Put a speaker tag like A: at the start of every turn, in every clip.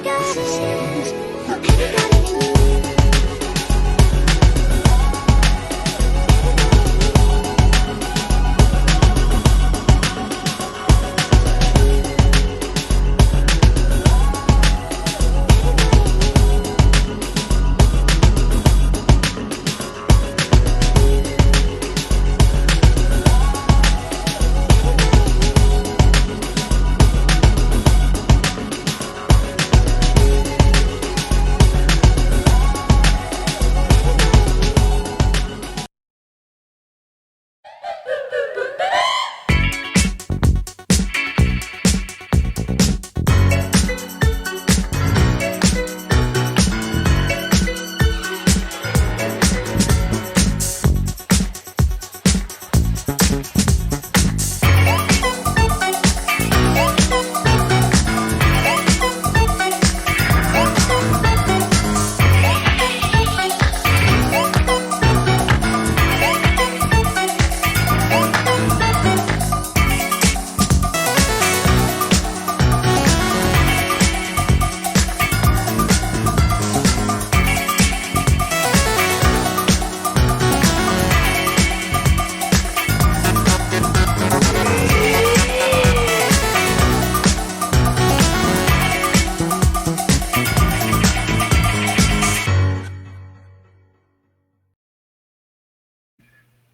A: got it. Baby, got it in you.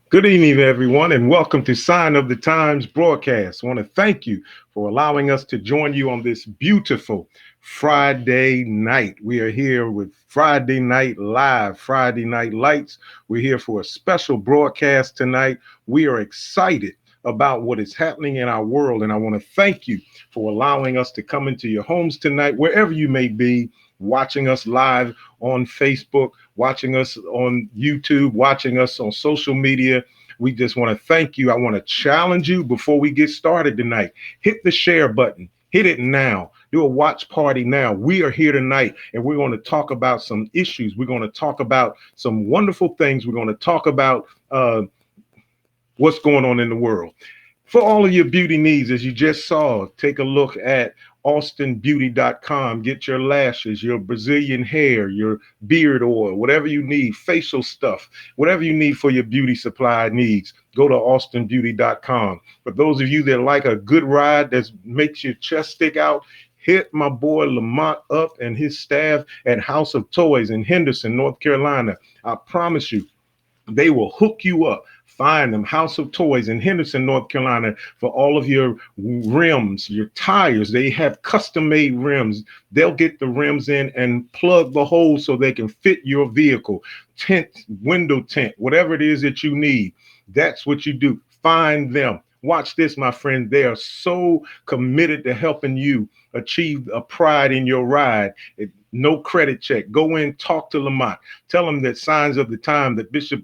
B: Good evening, everyone, and welcome to Sign of the Times broadcast. I want to thank you for allowing us to join you on this beautiful Friday night. We are here with Friday Night Live, Friday Night Lights. We're here for a special broadcast tonight. We are excited about what is happening in our world, and I want to thank you for allowing us to come into your homes tonight, wherever you may be, watching us live on Facebook, watching us on YouTube, watching us on social media. We just want to thank you. I want to challenge you before we get started tonight. Hit the share button. Hit it now. Do a watch party now. We are here tonight and we're going to talk about some issues. We're going to talk about some wonderful things. We're going to talk about what's going on in the world. For all of your beauty needs, as you just saw, take a look at austinbeauty.com. Get your lashes, your Brazilian hair, your beard oil, whatever you need, facial stuff, whatever you need for your beauty supply needs. Go to austinbeauty.com. For those of you that like a good ride that makes your chest stick out, hit my boy Lamont up and his staff at House of Toys in Henderson, North Carolina. I promise you, they will hook you up. Find them, House of Toys in Henderson, North Carolina, for all of your rims, your tires. They have custom-made rims. They'll get the rims in and plug the holes so they can fit your vehicle. Tint, window tint, whatever it is that you need. That's what you do. Find them. Watch this, my friend. They are so committed to helping you achieve a pride in your ride. No credit check. Go in, talk to Lamont. Tell him that Signs of the Time, that Bishop,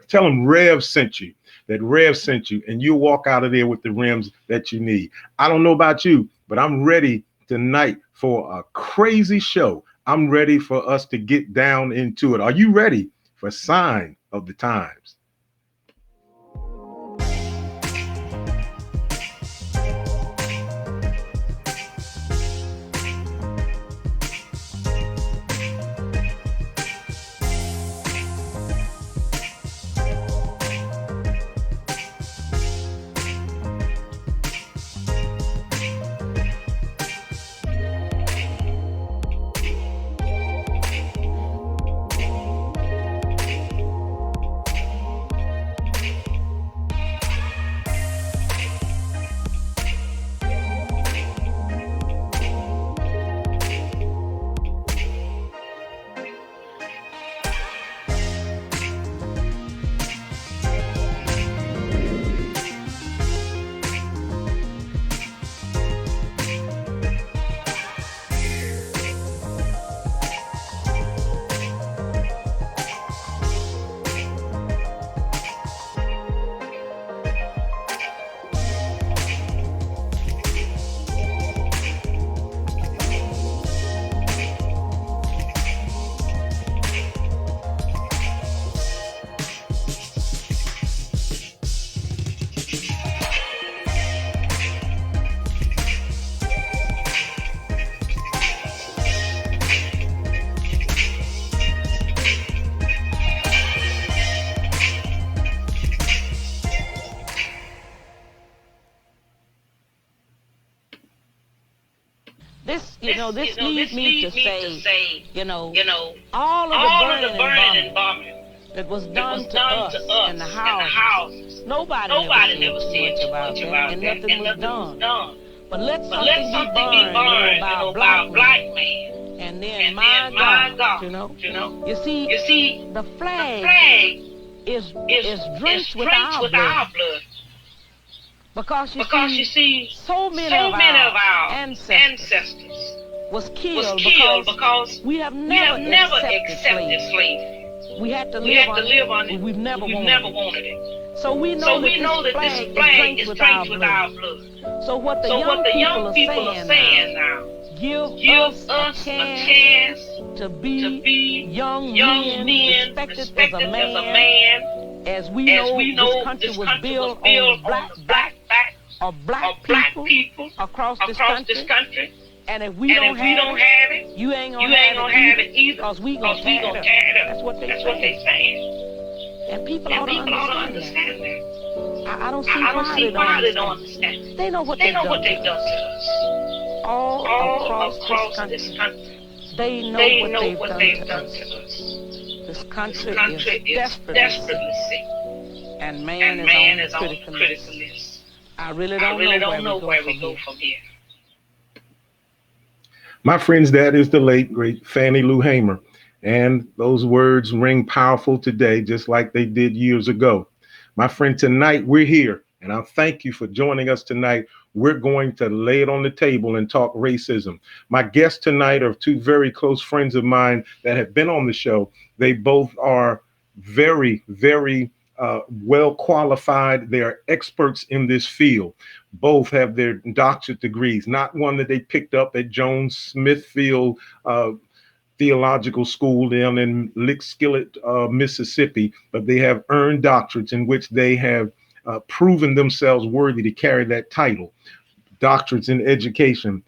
B: tell him Rev sent you, and you'll walk out of there with the rims that you need. I don't know about you, but I'm ready tonight for a crazy show. I'm ready for us to get down into it. Are you ready for Sign of the Times?
C: this leads me to say, you know,
D: you know,
C: all of the
D: all of the
C: burning and
D: burning and
C: bombing
D: bombing
C: that was
D: that
C: done
D: was
C: to
D: done to
C: us
D: us
C: in the
D: in the
C: houses,
D: houses.
C: nobody never
D: Nobody
C: said
D: never
C: too
D: said
C: much
D: too
C: about
D: much
C: that,
D: about
C: and
D: that,
C: nothing
D: and
C: was
D: nothing was
C: done.
D: done.
C: But let
D: But let
C: something be
D: something be
C: burned,
D: burned,
C: by a black
D: by a black
C: man.
D: man.
C: And then,
D: And then,
C: my
D: my
C: God,
D: God, you know,
C: you see,
D: you see,
C: the
D: the
C: flag
D: flag
C: is
D: is
C: is
D: is
C: drenched with
D: drenched
C: our
D: with
C: blood.
D: our blood.
C: Because
D: Because you see,
C: so many
D: so
C: of
D: many of
C: our
D: our
C: ancestors
D: ancestors
C: was
D: was
C: killed
D: killed
C: because
D: because
C: we have
D: we
C: never
D: have never
C: accepted
D: accepted
C: slavery.
D: slavery.
C: We had to
D: We
C: live
D: had to
C: on
D: live
C: it,
D: on
C: but
D: it,
C: we've never
D: but we've
C: wanted
D: never
C: it.
D: wanted it.
C: So we know
D: So
C: that
D: we
C: this
D: know that this
C: flag is
D: flag
C: drenched
D: is
C: with our
D: drenched with our
C: blood.
D: blood.
C: So what the
D: So what
C: young
D: the
C: people
D: young
C: are
D: people are
C: saying
D: saying
C: now,
D: now,
C: give
D: give
C: us a
D: us a
C: chance
D: chance
C: to
D: to
C: be
D: be
C: young
D: young
C: men,
D: men,
C: respected as a
D: respected as a
C: man.
D: man,
C: As we
D: as
C: know,
D: we
C: this
D: know
C: country
D: this
C: was
D: country was
C: built on the
D: built on
C: black
D: the
C: back
D: black back
C: of black
D: of black
C: people
D: people
C: across this
D: across this
C: country.
D: country.
C: And if we
D: And
C: don't
D: if we
C: have
D: don't
C: it,
D: have it,
C: you ain't
D: you
C: gonna
D: ain't
C: have it
D: gonna have
C: either,
D: it either.
C: because we gonna
D: Because we
C: tear it
D: gonna
C: up.
D: tear it up.
C: That's what they
D: That's what they
C: saying.
D: saying.
C: And people
D: And
C: ought to
D: people ought to
C: understand that.
D: understand that.
C: I don't see
D: I don't
C: why
D: see
C: they don't
D: why they don't
C: understand.
D: understand.
C: They know what
D: They
C: they've
D: know
C: done
D: what
C: to
D: they've done
C: us.
D: to us.
C: All
D: All
C: across this
D: across this
C: country,
D: country.
C: they know
D: They
C: what
D: know
C: they've
D: what
C: done
D: they've
C: to
D: done
C: us.
D: to us.
C: This
D: This
C: country is
D: country is
C: desperately sick,
D: desperately sick.
C: and man
D: And
C: is
D: man
C: on
D: is on
C: critical
D: critical
C: list.
D: list.
C: I really
D: I
C: don't
D: really
C: know where
D: don't
C: we
D: know
C: go
D: where we
C: from
D: go
C: here.
D: from here.
B: My friends, that is the late, great Fannie Lou Hamer. And those words ring powerful today, just like they did years ago. My friend, tonight we're here, and I thank you for joining us tonight. We're going to lay it on the table and talk racism. My guests tonight are two very close friends of mine that have been on the show. They both are very, very well qualified. They are experts in this field. Both have their doctorate degrees, not one that they picked up at Jones Smithfield Theological School down in Lickskillet, Mississippi, but they have earned doctorates in which they have proven themselves worthy to carry that title. Doctorates in education,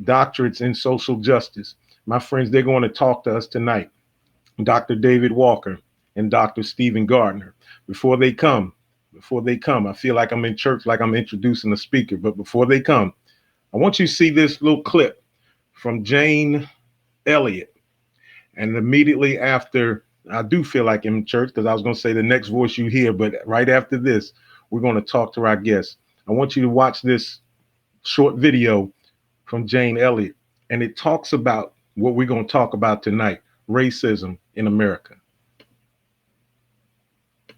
B: doctorates in social justice. My friends, they're going to talk to us tonight. Dr. David Walker and Dr. Stephen Gardner. Before they come, I feel like I'm in church, like I'm introducing a speaker, but before they come, I want you to see this little clip from Jane Elliott. And immediately after, I do feel like I'm in church because I was going to say the next voice you hear, but right after this, we're going to talk to our guests. I want you to watch this short video from Jane Elliott, and it talks about what we're going to talk about tonight, racism in America.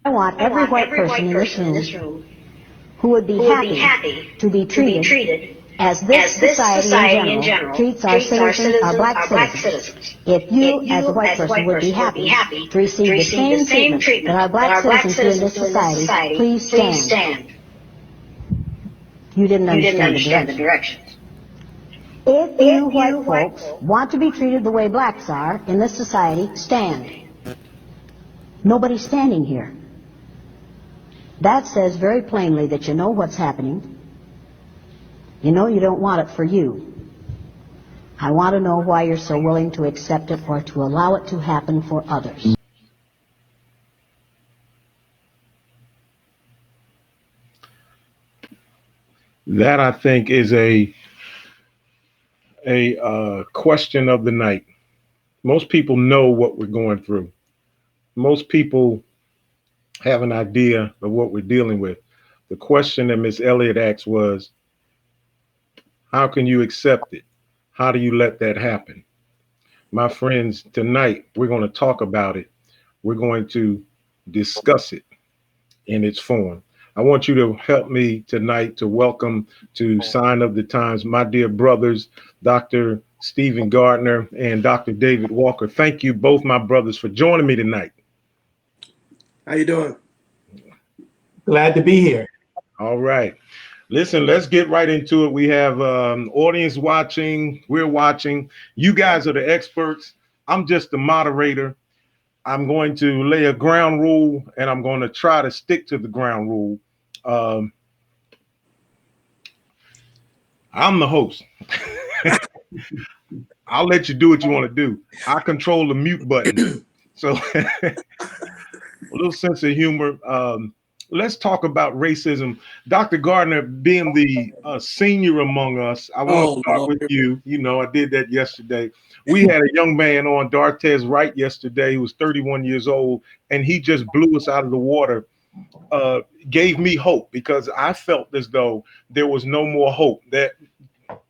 E: I want
D: I
E: every
D: want
E: white
D: every
E: person
D: white
E: in this
D: person in
E: room
D: this room
E: who would be
D: who would be
E: happy
D: happy
E: to be
D: to be
E: treated
D: treated
E: as this
D: as this
E: society in
D: society in
E: general
D: general
E: treats our
D: treats our
E: citizens, our
D: citizens,
E: black
D: our black
E: citizens.
D: citizens.
E: If you,
D: If
E: as a
D: you,
E: white
D: as a
E: person,
D: white
E: would be
D: person, would be
E: happy
D: happy
E: to receive
D: to
E: the
D: receive the
E: same
D: same
E: treatment that
D: treatment
E: our
D: that
E: black
D: our black
E: citizens do in
D: citizens
E: this
D: do in this
E: society,
D: society,
E: please
D: please
E: stand.
D: stand.
E: You didn't
D: You didn't
E: understand the
D: understand the
E: directions.
D: directions.
E: If you
D: If you,
E: white
D: white
E: folks
D: folks,
E: want to be treated the way blacks are in this society, stand. Nobody's standing here. That says very plainly that you know what's happening. You know you don't want it for you. I want to know why you're so willing to accept it or to allow it to happen for others.
B: That I think is a question of the night. Most people know what we're going through. Most people have an idea of what we're dealing with. The question that Miss Elliott asked was, how can you accept it? How do you let that happen? My friends, tonight we're going to talk about it. We're going to discuss it in its form. I want you to help me tonight to welcome to Sign of the Times my dear brothers, Dr. Stephen Gardner and Dr. David Walker. Thank you both, my brothers, for joining me tonight.
F: How you doing? Glad to be here.
B: All right. Listen, let's get right into it. We have audience watching. We're watching. You guys are the experts. I'm just the moderator. I'm going to lay a ground rule, and I'm going to try to stick to the ground rule. Um, I'm the host. I'll let you do what you want to do. I control the mute button. So a little sense of humor. let's talk about racism. Dr. Gardner, being the senior among us, I want to
F: Oh,
B: start with
F: Lord.
B: you. You know, I did that yesterday. We had a young man on, Dartez Wright, yesterday, who was 31 years old, and he just blew us out of the water. Gave me hope because I felt as though there was no more hope, that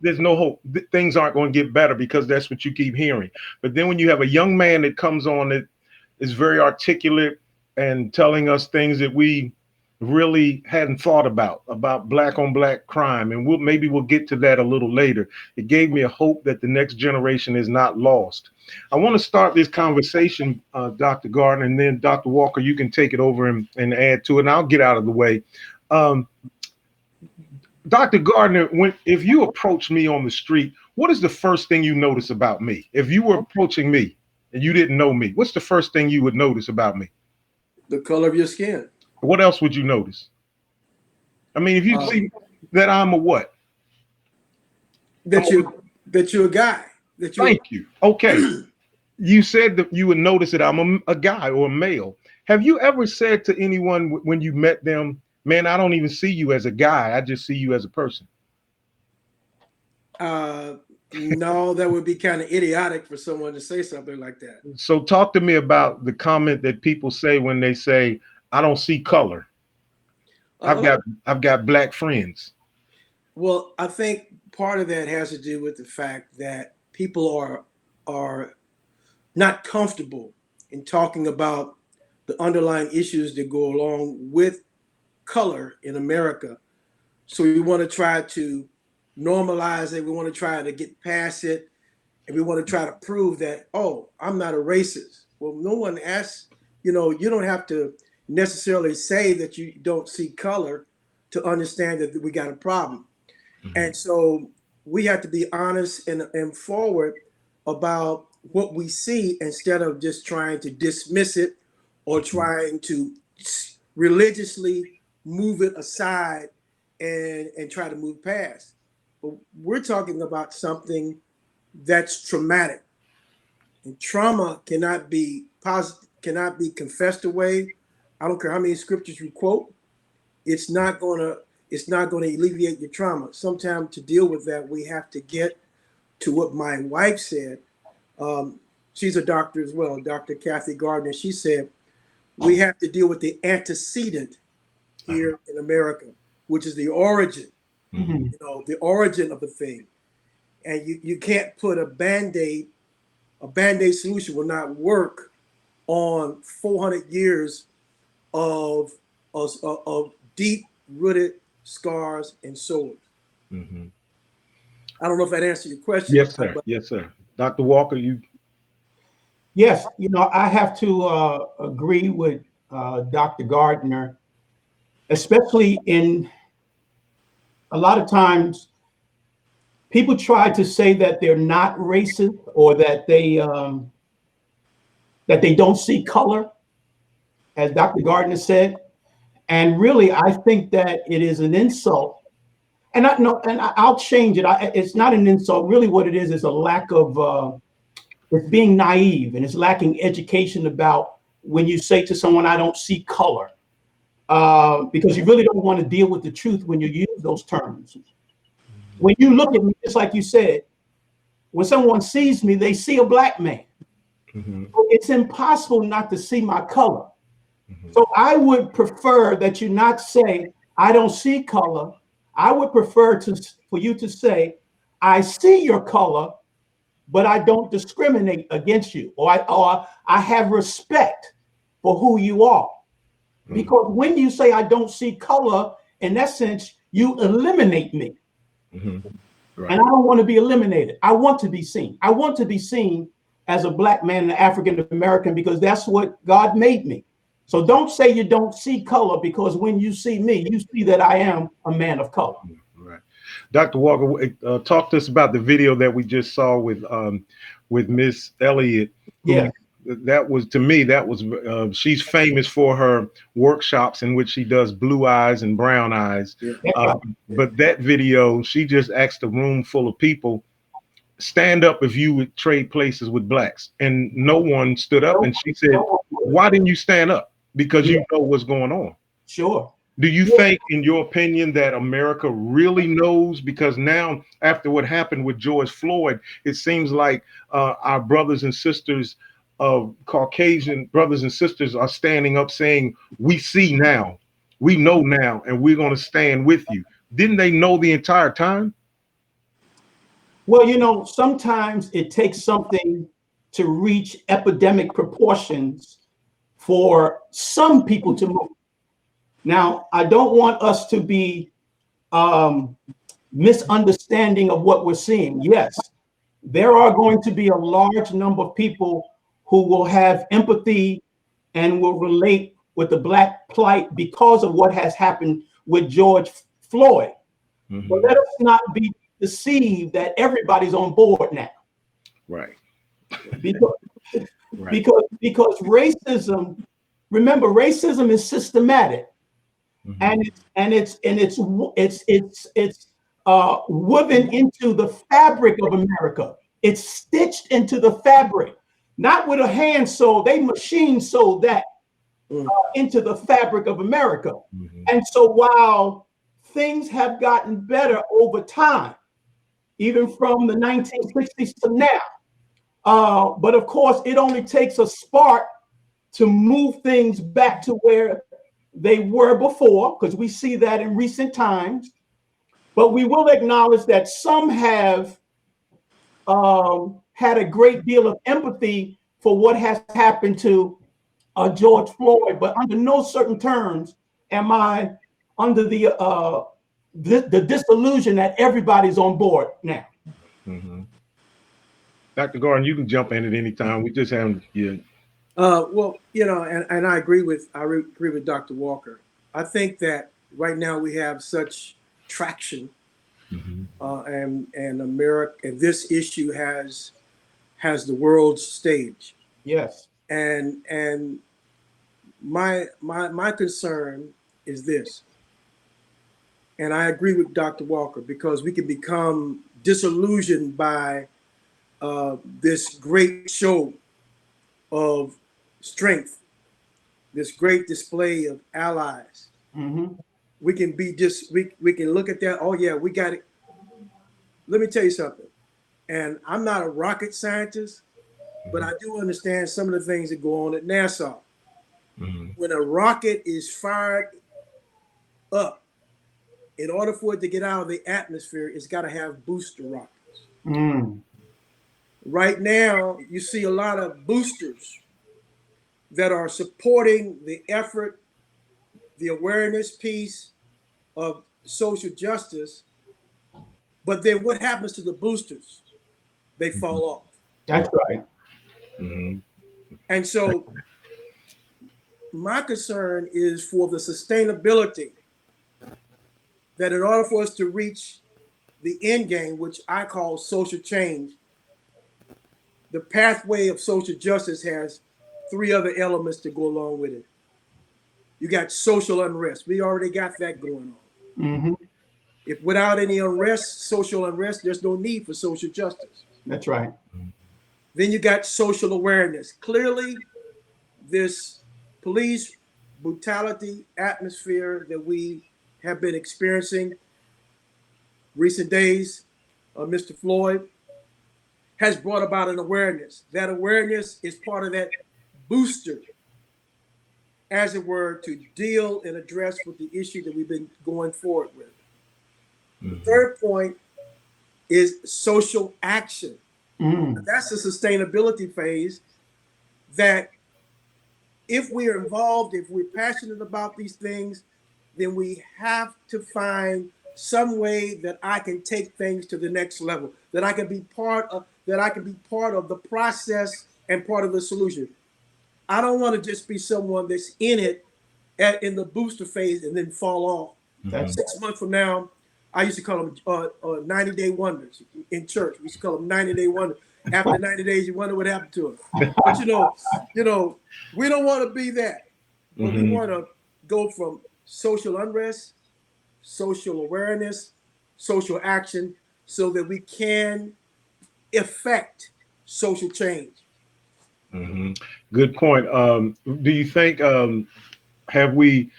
B: there's no hope. Things aren't going to get better because that's what you keep hearing. But then when you have a young man that comes on that is very articulate and telling us things that we really hadn't thought about black on black crime, and we'll get to that a little later. It gave me a hope that the next generation is not lost. I want to start this conversation, Dr. Gardner, and then Dr. Walker, you can take it over and add to it, and I'll get out of the way. Um, Dr. Gardner, if you approach me on the street, what is the first thing you notice about me? If you were approaching me and you didn't know me, what's the first thing you would notice about me?
F: The color of your skin.
B: What else would you notice? I mean, if you see that I'm a what?
F: That you're a guy. That you.
B: Thank you. Okay. You said that you would notice that I'm a guy or a male. Have you ever said to anyone when you met them, man, I don't even see you as a guy, I just see you as a person?
F: No, that would be kind of idiotic for someone to say something like that.
B: So talk to me about the comment that people say when they say, I don't see color. I've got black friends.
F: Well, I think part of that has to do with the fact that people are not comfortable in talking about the underlying issues that go along with color in America. So we want to try to normalize it. We want to try to get past it. And we want to try to prove that, oh, I'm not a racist. Well, no one asks, you don't have to necessarily say that you don't see color to understand that we got a problem. Mm-hmm. And so we have to be honest and forward about what we see instead of just trying to dismiss it or trying to religiously move it aside and try to move past. But we're talking about something that's traumatic, and trauma cannot be confessed away. I don't care how many scriptures you quote. It's not going to alleviate your trauma. Sometimes to deal with that, we have to get to what my wife said. She's a doctor as well, Dr. Kathy Gardner. She said, we have to deal with the antecedent here in America, which is the origin, the origin of the thing. And you can't put a Band-Aid solution will not work on 400 years of deep-rooted scars and sores. Mm-hmm. I don't know if that answered your question.
B: Yes, sir. Yes, sir. Dr. Walker, you.
G: Yes, I have to agree with Dr. Gardner, especially in a lot of times people try to say that they're not racist or that they don't see color, as Dr. Gardner said. And really, I think that it is an insult. And I'll change it. It's not an insult. Really, what it is a lack of it's being naive, and it's lacking education about when you say to someone, I don't see color, because you really don't want to deal with the truth when you use those terms. When you look at me, just like you said, when someone sees me, they see a black man. Mm-hmm. So it's impossible not to see my color. Mm-hmm. So I would prefer that you not say, I don't see color. I would prefer for you to say, I see your color, but I don't discriminate against you, or I have respect for who you are. Mm-hmm. Because when you say I don't see color, in that sense, you eliminate me. Mm-hmm. Right. And I don't want to be eliminated. I want to be seen. I want to be seen as a black man, an African American, because that's what God made me. So don't say you don't see color, because when you see me, you see that I am a man of color.
B: Right. Dr. Walker, talk to us about the video that we just saw with Miss Elliott.
G: Yeah.
B: That was, to me, she's famous for her workshops in which she does blue eyes and brown eyes. Yeah. But that video, she just asked a room full of people, stand up if you would trade places with blacks. And no one stood up. And she said, why didn't you stand up? Because you know what's going on.
G: Sure.
B: Do you think, in your opinion, that America really knows? Because now, after what happened with George Floyd, it seems like our brothers and sisters of Caucasian brothers and sisters are standing up saying, we see now, we know now, and we're going to stand with you. Didn't they know the entire time?
G: Well, you know, sometimes it takes something to reach epidemic proportions for some people to move. Now, I don't want us to be misunderstanding of what we're seeing. Yes, there are going to be a large number of people who will have empathy and will relate with the Black plight because of what has happened with George Floyd.
B: Mm-hmm.
G: But let us not be deceived that everybody's on board now.
B: Right.
G: Because,
B: Right.
G: because racism, remember, racism is systematic.
B: Mm-hmm.
G: and it's woven into the fabric of America. It's stitched into the fabric, not with a hand sew. They machine sew that into the fabric of America.
B: Mm-hmm.
G: And so while things have gotten better over time, even from the 1960s to now, but of course, it only takes a spark to move things back to where they were before, because we see that in recent times. But we will acknowledge that some have had a great deal of empathy for what has happened to George Floyd, but under no certain terms am I under the disillusion that everybody's on board now.
B: Mm-hmm. Dr. Gordon, you can jump in at any time. We just haven't. Yeah.
F: Well, you know, and I agree with Dr. Walker. I think that right now we have such traction,
B: Mm-hmm.
F: and America, and this issue has the world's stage.
G: Yes.
F: And my concern is this, and I agree with Dr. Walker, because we can become disillusioned by this great show of strength, this great display of allies.
G: Mm-hmm.
F: We can be just we can look at that. Oh yeah, we got it. Let me tell you something. And I'm not a rocket scientist, but I do understand some of the things that go on at NASA.
B: Mm-hmm.
F: When a rocket is fired up, in order for it to get out of the atmosphere, it's got to have booster rockets.
G: Mm.
F: Right now, you see a lot of boosters that are supporting the effort, the awareness piece of social justice. But then what happens to the boosters? They fall off.
G: That's right.
B: Mm-hmm.
F: And so my concern is for the sustainability, that in order for us to reach the end game, which I call social change, the pathway of social justice has three other elements to go along with it. You got social unrest. We already got that going on.
G: Mm-hmm.
F: If without any unrest, social unrest, there's no need for social justice.
G: That's right.
F: Then you got social awareness. Clearly, this police brutality atmosphere that we have been experiencing recent days, Mr. Floyd, has brought about an awareness. That awareness is part of that booster, as it were, to deal and address with the issue that we've been going forward with.
B: Mm-hmm.
F: The third point is social action.
G: Mm.
F: That's the sustainability phase, that if we are involved, if we're passionate about these things, then we have to find some way that I can take things to the next level, that I can be part of the process and part of the solution. I don't want to just be someone that's in it in the booster phase and then fall off.
G: That's
F: 6 months from now, I used to call them 90-day wonders in church. We used to call them 90-day wonders. After 90 days, you wonder what happened to them. But you know, we don't want to be that. But
B: Mm-hmm.
F: we want to go from social unrest, social awareness, social action, so that we can effect social change.
B: Mm-hmm. Good point. Do you think have we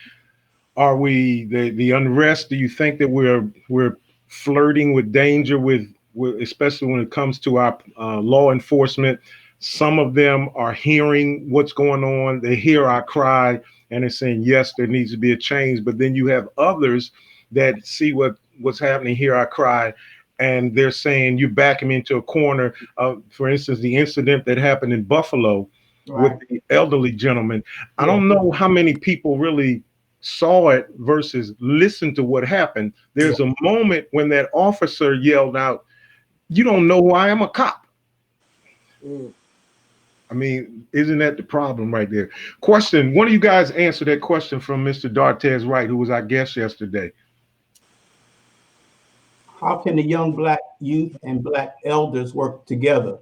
B: Are we the unrest? Do you think that we're flirting with danger with especially when it comes to our law enforcement? Some of them are hearing what's going on. They hear our cry and they're saying, yes, there needs to be a change. But then you have others that see what's happening, hear our cry, and they're saying you back them into a corner. For instance, the incident that happened in Buffalo with
G: Right.
B: the elderly gentleman. I
G: Yeah.
B: don't know how many people really saw it versus listened to what happened. There's a moment when that officer yelled out, "You don't know who I am, a cop."
F: Mm.
B: I mean, isn't that the problem right there? Question: one of you guys answer that question from Mr. Dartez Wright, who was our guest yesterday.
G: How can the young black youth and black elders work together?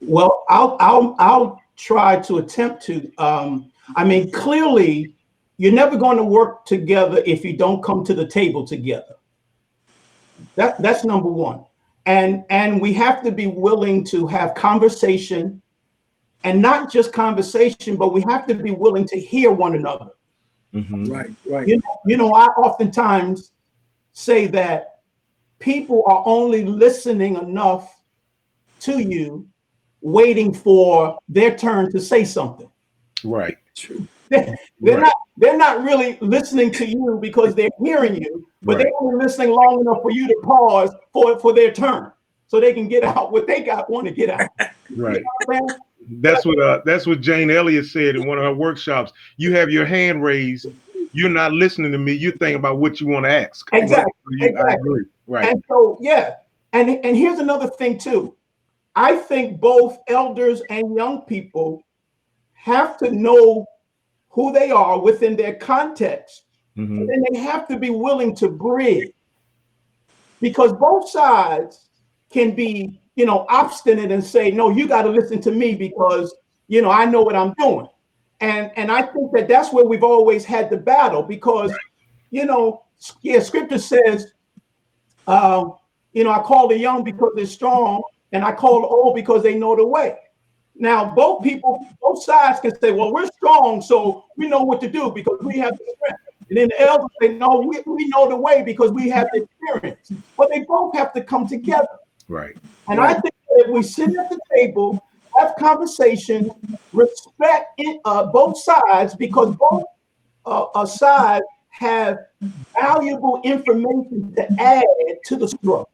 G: Well, I'll try to attempt to. I mean, clearly, you're never going to work together if you don't come to the table together. That's number one. And we have to be willing to have conversation, and not just conversation, but we have to be willing to hear one another.
B: Mm-hmm.
F: Right.
G: I oftentimes say that people are only listening enough to you, waiting for their turn to say something.
B: Right.
F: True.
G: They're not really listening to you because they're hearing you, but
B: Right.
G: they're only listening long enough for you to pause for their turn, so they can get out what they want to get out.
B: Right.
G: You know what I'm saying?
B: That's what Jane Elliott said in one of her workshops. You have your hand raised. You're not listening to me. You're thinking about what you want to ask.
G: Exactly.
B: I agree. Right.
G: And so, yeah. And here's another thing too. I think both elders and young people have to know who they are within their context.
B: Mm-hmm.
G: And then they have to be willing to bridge, because both sides can be, obstinate and say, no, you got to listen to me because, I know what I'm doing. And I think that that's where we've always had the battle, because, scripture says, I call the young because they're strong, and I call the old because they know the way. Now, both sides can say, well, we're strong, so we know what to do because we have the strength. And then the elders say, no, we know the way because we have the experience. But they both have to come together.
B: Right.
G: And I think that if we sit at the table, have conversation, respect both sides, because both sides have valuable information to add to the struggle.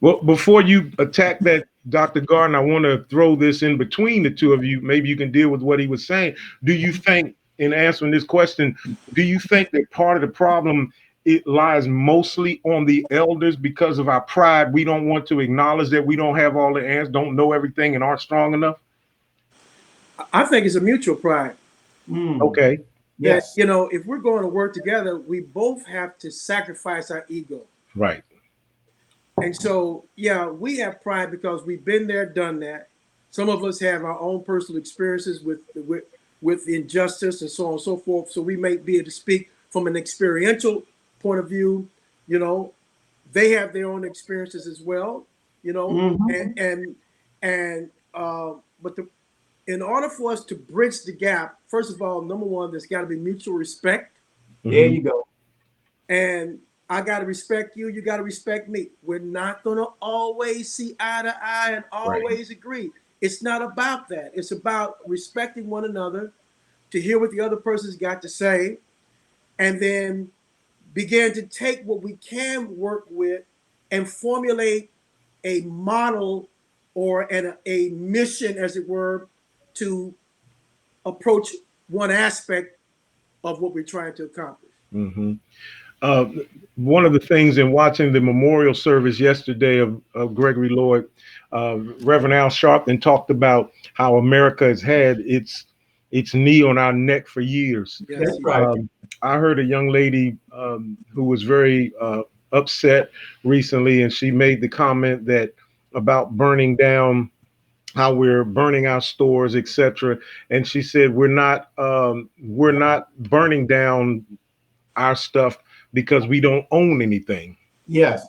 B: Well, before you attack that, Dr. Gardner, I want to throw this in between the two of you. Maybe you can deal with what he was saying. Do you think, in answering this question, do you think that part of the problem it lies mostly on the elders because of our pride? We don't want to acknowledge that we don't have all the answers, don't know everything, and aren't strong enough?
F: I think it's a mutual pride.
B: Okay.
G: Yes.
F: That, if we're going to work together, we both have to sacrifice our ego.
B: Right.
F: And so, yeah, we have pride because we've been there, done that. Some of us have our own personal experiences with injustice and so on and so forth. So we may be able to speak from an experiential point of view. They have their own experiences as well.
G: Mhm.
F: But in order for us to bridge the gap, first of all, number one, there's got to be mutual respect.
G: There you go.
F: And I got to respect you. You got to respect me. We're not going to always see eye to eye and always agree. It's not about that. It's about respecting one another, to hear what the other person's got to say, and then begin to take what we can work with and formulate a model or a mission, as it were, to approach one aspect of what we're trying to accomplish.
B: Mm-hmm. One of the things in watching the memorial service yesterday of Gregory Lloyd, Reverend Al Sharpton talked about how America has had its knee on our neck for years.
F: Yes,
G: That's right.
B: I heard a young lady who was very upset recently, and she made the comment that about burning down, how we're burning our stores, etc. And she said we're not burning down our stuff because we don't own anything.
G: Yes.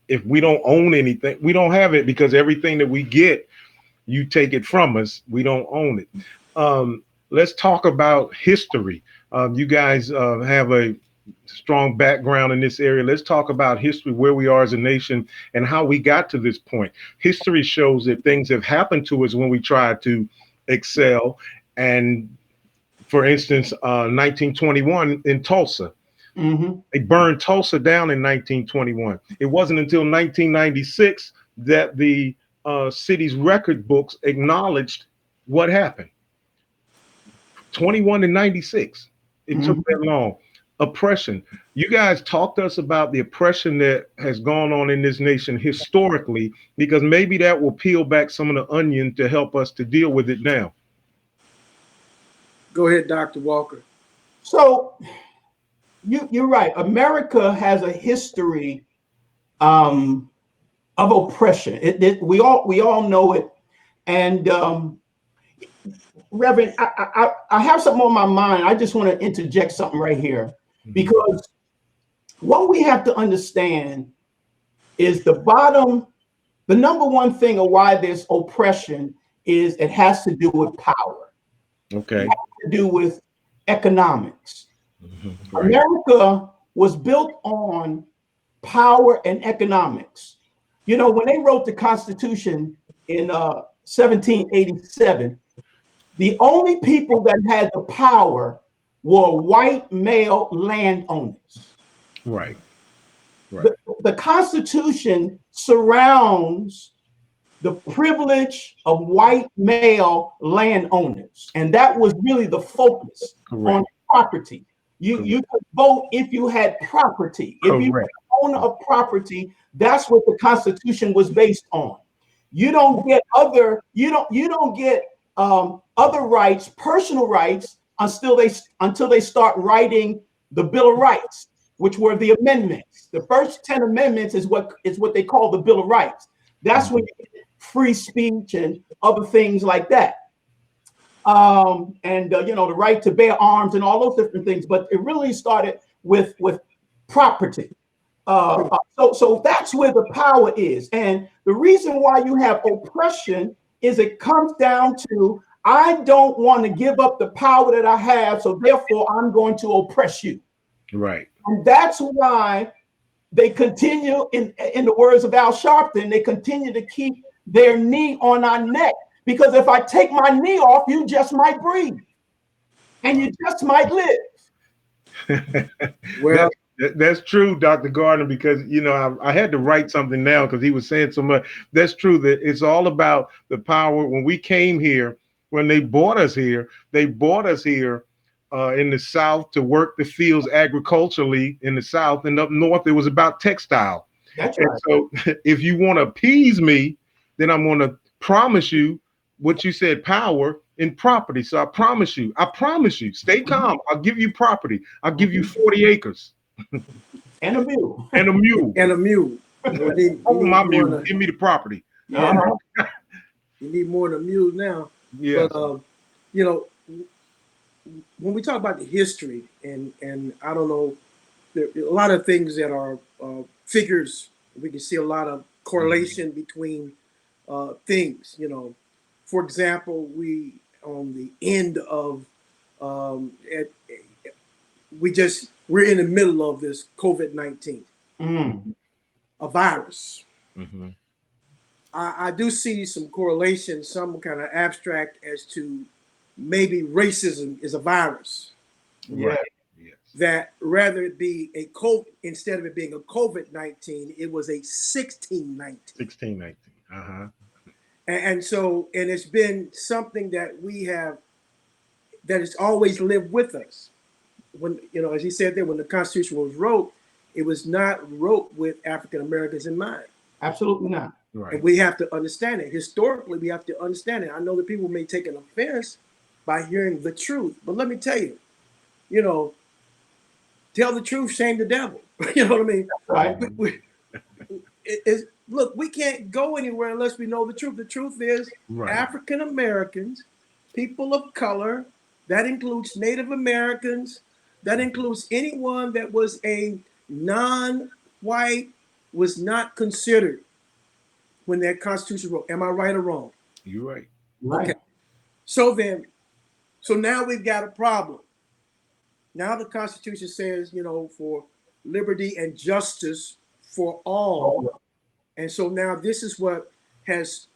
B: If we don't own anything, we don't have it, because everything that we get, you take it from us. We don't own it. Let's talk about history. You guys have a strong background in this area. Let's talk about history, where we are as a nation, and how we got to this point. History shows that things have happened to us when we try to excel. And for instance, 1921 in Tulsa, they burned Tulsa down in 1921. It wasn't until 1996 that the city's record books acknowledged what happened. 21 to 96. It took that long. Oppression. You guys talk to us about the oppression that has gone on in this nation historically, because maybe that will peel back some of the onion to help us to deal with it now.
F: Go ahead, Dr. Walker.
G: So you're right. America has a history of oppression. We all know it. And Reverend, I have something on my mind. I just want to interject something right here, because what we have to understand is the number one thing of why there's oppression is it has to do with power.
B: Okay.
G: It has to do with economics.
B: Right.
G: America was built on power and economics. You know, when they wrote the Constitution in 1787, the only people that had the power were white male landowners.
B: Right. Right.
G: The Constitution surrounds the privilege of white male landowners, and that was really the focus. Correct. On property. You could vote if you had property. If you were an owner of property, that's what the Constitution was based on. You don't get other rights, personal rights, until they start writing the Bill of Rights, which were the amendments. The first 10 amendments is what they call the Bill of Rights. That's when you get free speech and other things like that. The right to bear arms and all those different things. But it really started with property. So that's where the power is. And the reason why you have oppression is it comes down to, I don't want to give up the power that I have, so therefore I'm going to oppress you.
B: Right.
G: And that's why they continue, in the words of Al Sharpton, they continue to keep their knee on our neck. Because if I take my knee off, you just might breathe. And you just might live.
B: Well, that's true, Dr. Gardner, because, I had to write something down because he was saying so much. That's true, that it's all about the power. When we came here, when they brought us here in the South to work the fields agriculturally in the South, and up north, it was about textile.
G: That's right.
B: So if you want to appease me, then I'm going to promise you what you said, power in property. So I promise you, stay calm. I'll give you property. I'll give you 40 acres.
G: And a mule.
B: And a mule.
F: And a mule.
B: My mule. Give me the property.
F: You need more than a mule now.
B: Yeah.
F: But, when we talk about the history, and I don't know, there are a lot of things that are figures. We can see a lot of correlation between things. For example, we on the end of we're in the middle of this COVID-19, a virus.
B: Mm-hmm.
F: I do see some correlation, some kind of abstract as to maybe racism is a virus.
B: Right. Yes.
F: That rather it be a COVID, instead of it being a COVID-19, it was a 1619.
B: 1619. Uh-huh.
F: And so it's been something that that has always lived with us. When, as he said there, when the Constitution was wrote, it was not wrote with African Americans in mind.
G: Absolutely not.
B: Right.
F: And we have to understand it. Historically, we have to understand it. I know that people may take an offense by hearing the truth, but let me tell you, tell the truth, shame the devil. You know what I mean?
G: Right.
F: Look, we can't go anywhere unless we know the truth. The truth is African Americans, people of color, that includes Native Americans, that includes anyone that was a non-white, was not considered when that Constitution wrote. Am I right or wrong?
B: You're right.
G: Right.
F: Okay. So now we've got a problem. Now the Constitution says, for liberty and justice for all. And so now this is what has,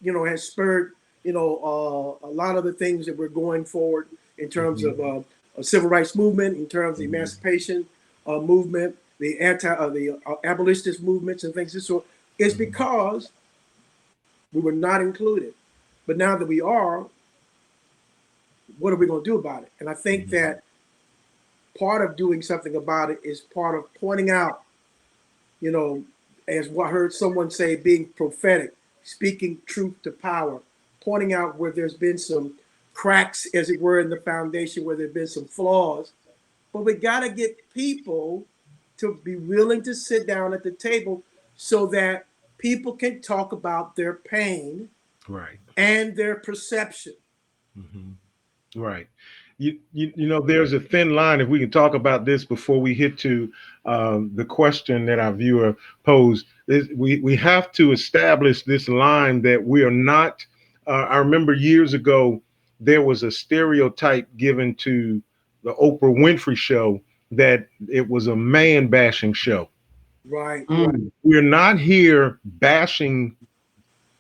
F: has spurred, a lot of the things that we're going forward in terms of a civil rights movement, in terms of the emancipation movement, the the abolitionist movements and things of this sort. It's because we were not included. But now that we are, what are we going to do about it? And I think that part of doing something about it is part of pointing out, as I heard someone say, being prophetic, speaking truth to power, pointing out where there's been some cracks, as it were, in the foundation, where there's been some flaws. But we got to get people to be willing to sit down at the table so that people can talk about their pain,
B: right,
F: and their perception.
B: Right. There's a thin line. If we can talk about this before we hit to the question that our viewer posed, we have to establish this line that we are not. I remember years ago there was a stereotype given to the Oprah Winfrey show that it was a man bashing show.
F: Right.
B: We're not here bashing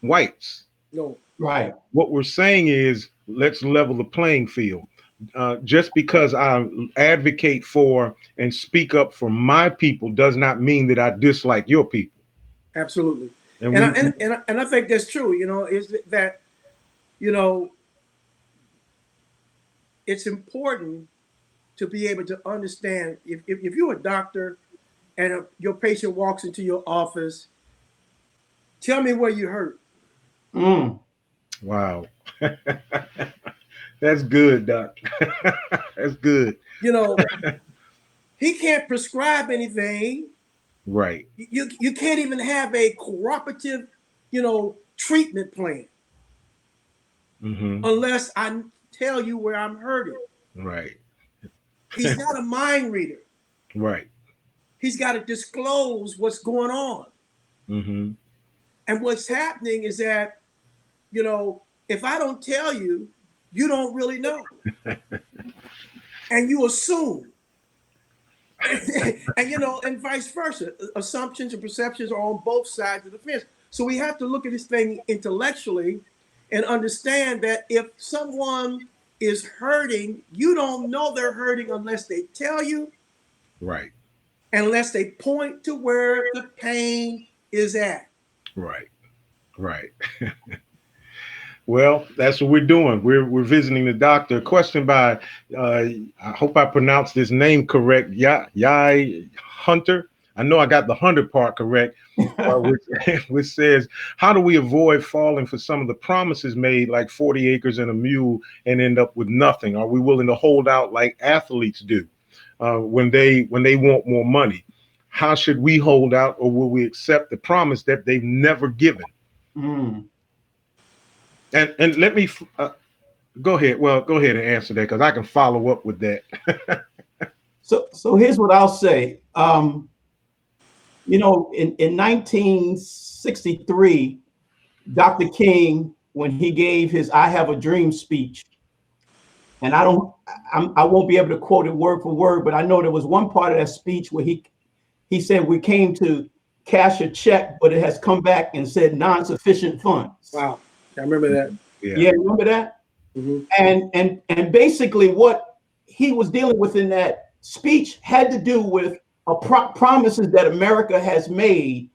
B: whites.
F: No.
G: Right.
B: What we're saying is let's level the playing field. Just because I advocate for and speak up for my people does not mean that I dislike your people.
F: Absolutely. And I think that's true. Is that, it's important to be able to understand if you're a doctor and your patient walks into your office, tell me where you hurt.
B: Wow. That's good, Doc. That's good.
F: He can't prescribe anything.
B: Right.
F: You can't even have a cooperative, treatment plan unless I tell you where I'm hurting.
B: Right.
F: He's not a mind reader.
B: Right.
F: He's got to disclose what's going on. And what's happening is that, if I don't tell you, you don't really know. And you assume. And vice versa. Assumptions and perceptions are on both sides of the fence. So we have to look at this thing intellectually and understand that if someone is hurting, you don't know they're hurting unless they tell you.
B: Right.
F: Unless they point to where the pain is at.
B: Right. Right. Well, that's what we're doing. We're visiting the doctor. Question by I hope I pronounced this name correct. Yai Hunter. I know I got the Hunter part correct, which says, how do we avoid falling for some of the promises made, like 40 acres and a mule, and end up with nothing? Are we willing to hold out like athletes do when they want more money? How should we hold out, or will we accept the promise that they've never given? And let me go ahead. Well, go ahead and answer that, because I can follow up with that.
G: So here's what I'll say. In 1963, Dr. King, when he gave his "I Have a Dream" speech, and I won't be able to quote it word for word, but I know there was one part of that speech where he said, "We came to cash a check, but it has come back and said non-sufficient funds."
F: Wow. I remember that.
G: Yeah, remember that? And basically what he was dealing with in that speech had to do with promises that America has made,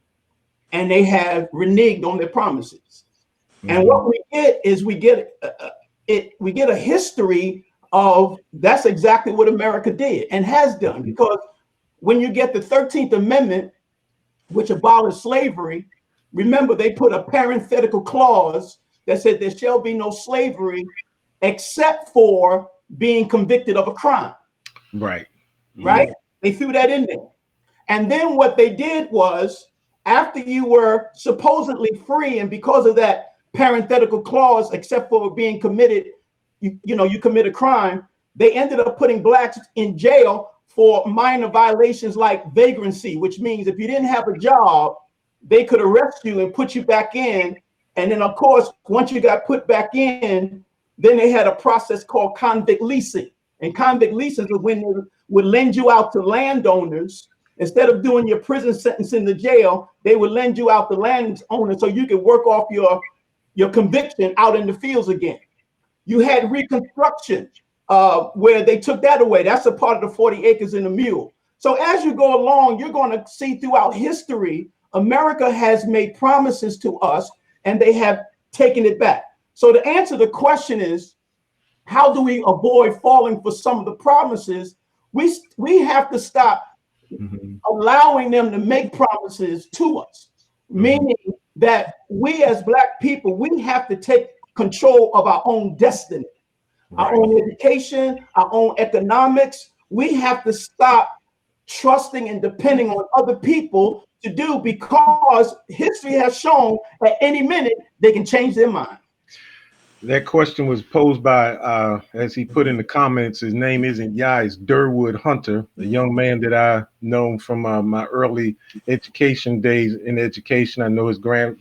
G: and they have reneged on their promises. And what we get is we get a history of that's exactly what America did and has done. Because when you get the 13th Amendment, which abolished slavery, remember they put a parenthetical clause that said there shall be no slavery except for being convicted of a crime.
B: Right.
G: Right? They threw that in there. And then what they did was, after you were supposedly free, and because of that parenthetical clause, except for being committed, you commit a crime, they ended up putting blacks in jail for minor violations like vagrancy, which means if you didn't have a job, they could arrest you and put you back in. And then, of course, once you got put back in, then they had a process called convict leasing. And convict leasing is when would lend you out to landowners. Instead of doing your prison sentence in the jail, they would lend you out to landowners so you could work off your conviction out in the fields again. You had Reconstruction, where they took that away. That's a part of the 40 acres and a mule. So as you go along, you're going to see throughout history, America has made promises to us and they have taken it back. So to answer the question is, how do we avoid falling for some of the promises? We have to stop allowing them to make promises to us, meaning that we as Black people, we have to take control of our own destiny, our own education, our own economics. We have to stop trusting and depending on other people to do, because history has shown at any minute they can change their mind.
B: That question was posed by, as he put in the comments, his name isn't Yah, it's Durwood Hunter, a young man that I know from my early education days in education. I know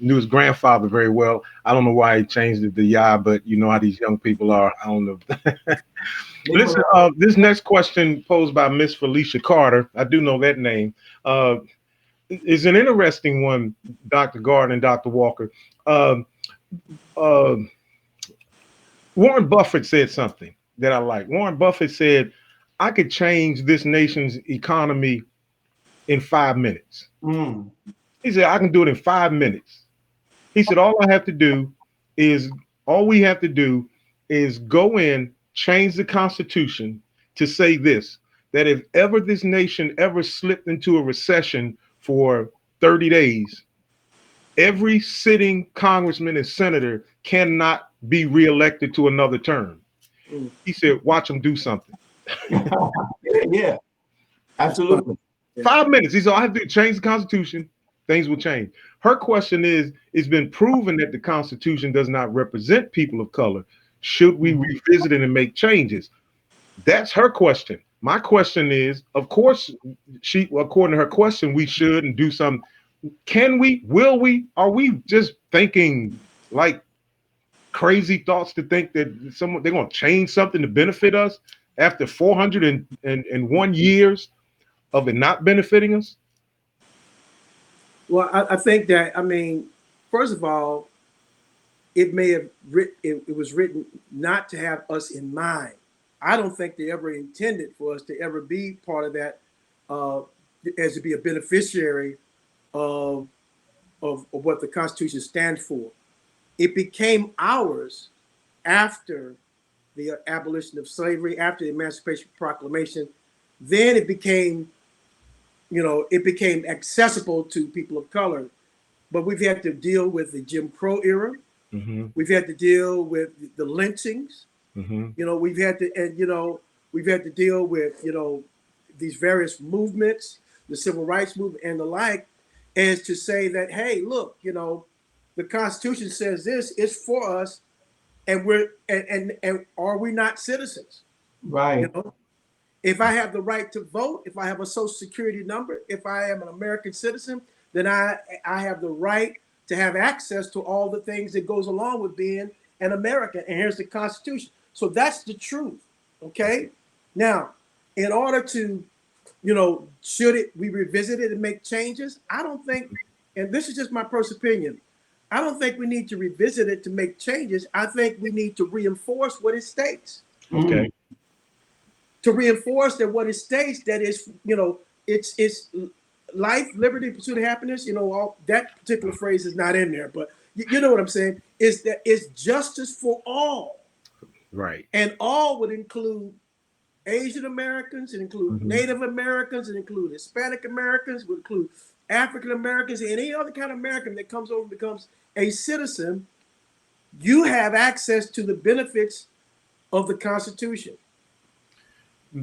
B: knew his grandfather very well. I don't know why he changed it to Yah, but you know how these young people are. I don't know. Listen, this next question posed by Miss Felicia Carter, I do know that name, is an interesting one, Dr. Gardner and Dr. Walker. Warren Buffett said something that I like. Warren Buffett said, I could change this nation's economy in 5 minutes. He said, I can do it in 5 minutes. He said, all we have to do is go in, change the Constitution to say this, that if ever this nation ever slipped into a recession for 30 days, every sitting congressman and senator cannot be reelected to another term. He said, watch them do something.
G: Yeah, absolutely.
B: 5 minutes. He said, I have to change the Constitution. Things will change. Her question is, it's been proven that the Constitution does not represent people of color. Should we revisit it and make changes? That's her question. My question is, of course, according to her question, we should and do something. Can we? Will we? Are we just thinking like crazy thoughts to think that they're going to change something to benefit us after 401 years of it not benefiting us?
F: Well, I think that, I mean, first of all, it may have it was written not to have us in mind. I don't think they ever intended for us to ever be part of that, as to be a beneficiary of what the Constitution stands for. It became ours after the abolition of slavery, after the Emancipation Proclamation. Then it became, it became accessible to people of color. But we've had to deal with the Jim Crow era. We've had to deal with the lynchings. We've had to deal with, these various movements, the civil rights movement and the like, as to say that, hey, look, the Constitution says this is for us, and and are we not citizens?
G: Right.
F: If I have the right to vote, if I have a social security number, if I am an American citizen, then I have the right to have access to all the things that goes along with being an American. And here's the Constitution. So that's the truth. Okay. Now, in order to, should we revisit it and make changes? I don't think, and this is just my personal opinion, I don't think we need to revisit it to make changes. I think we need to reinforce what it states.
B: Okay.
F: To reinforce that what it states, that is, it's life, liberty, pursuit of happiness, all that particular phrase is not in there, but you know what I'm saying, is that it's justice for all.
B: Right.
F: And all would include Asian Americans, it include Native Americans, it include Hispanic Americans, would include African Americans, and any other kind of American that comes over and becomes a citizen. You have access to the benefits of the Constitution.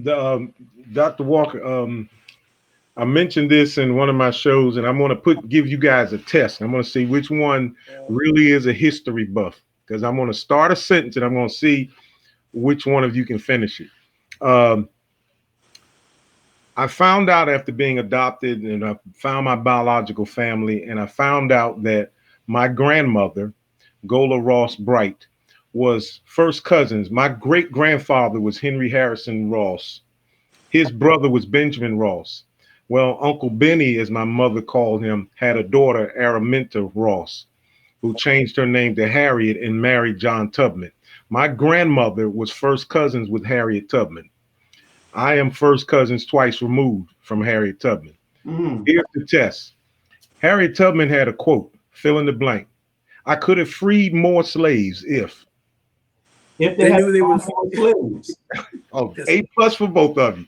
B: Dr. Walker, I mentioned this in one of my shows, and I'm going to give you guys a test. I'm going to see which one really is a history buff, because I'm going to start a sentence and I'm going to see which one of you can finish it. I found out after being adopted, and I found my biological family, and I found out that my grandmother, Gola Ross Bright, was first cousins. My great grandfather was Henry Harrison Ross. His brother was Benjamin Ross. Well, Uncle Benny, as my mother called him, had a daughter, Araminta Ross, who changed her name to Harriet and married John Tubman. My grandmother was first cousins with Harriet Tubman. I am first cousins twice removed from Harriet Tubman.
G: Mm.
B: Here's the test. Harriet Tubman had a quote, fill in the blank. I could have freed more slaves if.
G: If
F: They
G: they had
F: knew they was.
G: more slaves,
B: Oh, A+ for both of you.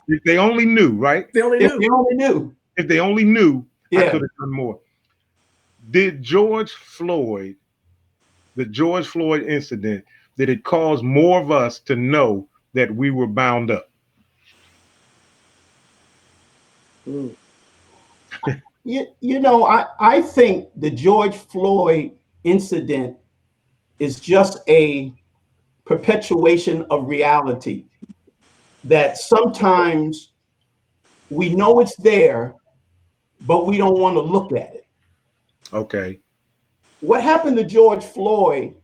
B: If they only knew, right?
F: They only
G: if
F: knew.
G: they only knew.
B: If they only knew, I
G: Yeah.
B: could have done more. Did George Floyd, the George Floyd incident, did it cause more of us to know that we were bound up?
F: Mm.
G: I think the George Floyd incident is just a perpetuation of reality that sometimes we know it's there, but we don't want to look at it.
B: Okay.
G: What happened to George Floyd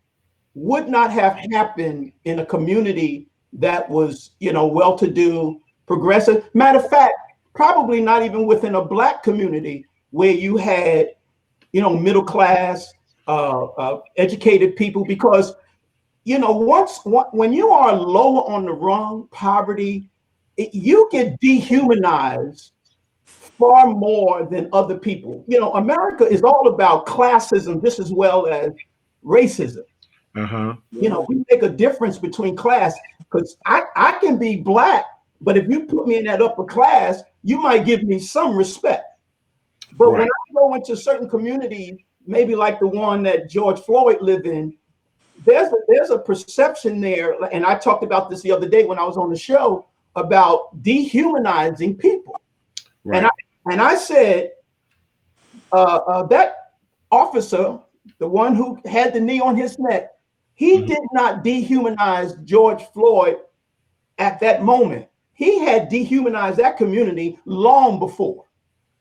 G: would not have happened in a community that was, well-to-do, progressive. Matter of fact, probably not even within a Black community where you had, middle class, educated people, because when you are lower on the rung, poverty, you get dehumanized far more than other people. America is all about classism just as well as racism.
B: Uh-huh.
G: We make a difference between class, because I can be Black, but if you put me in that upper class, you might give me some respect. But when
B: Right.
G: I go into certain communities, maybe like the one that George Floyd lived in, there's a perception there, and I talked about this the other day when I was on the show, about dehumanizing people.
B: Right.
G: And I said that officer, the one who had the knee on his neck, he
B: Mhm.
G: did not dehumanize George Floyd at that moment. He had dehumanized that community long before.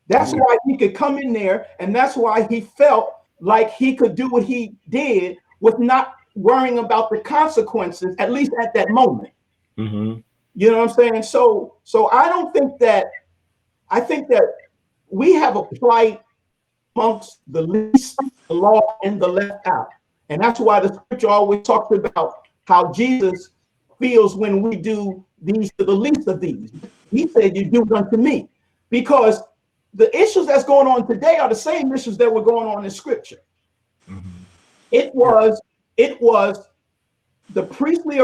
G: That's
B: Okay.
G: why he could come in there, and that's why he felt like he could do what he did with not worrying about the consequences, at least at that moment.
B: Mm-hmm.
G: You know what I'm saying? So I don't think that, I think that we have a plight amongst the least, the law, and the left out. And that's why the scripture always talks about how Jesus feels when we do these to the least of these. He said, you do it unto me. Because the issues that's going on today are the same issues that were going on in scripture.
B: Mm-hmm.
G: It was the priestly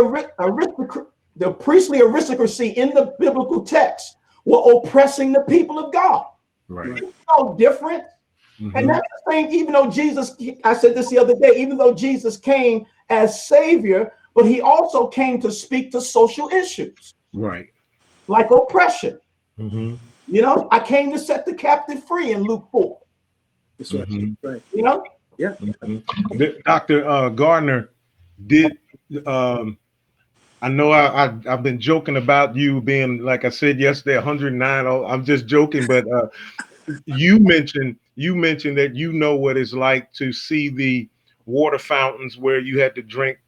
G: aristocracy in the biblical text were oppressing the people of God.
B: Right.
G: It's no different.
B: Mm-hmm.
G: And that's the thing, even though Jesus, I said this the other day, even though Jesus came as Savior, but he also came to speak to social issues
B: Right.
G: like oppression.
B: Mm-hmm.
G: I came to set the captive free in Luke 4.
F: That's right.
B: Mm-hmm.
F: Right.
G: Yeah.
B: Mm-hmm. Dr. Gardner, did I know I've been joking about you being, like I said yesterday, 109. I'm just joking, but you mentioned that you know what it's like to see the water fountains where you had to drink.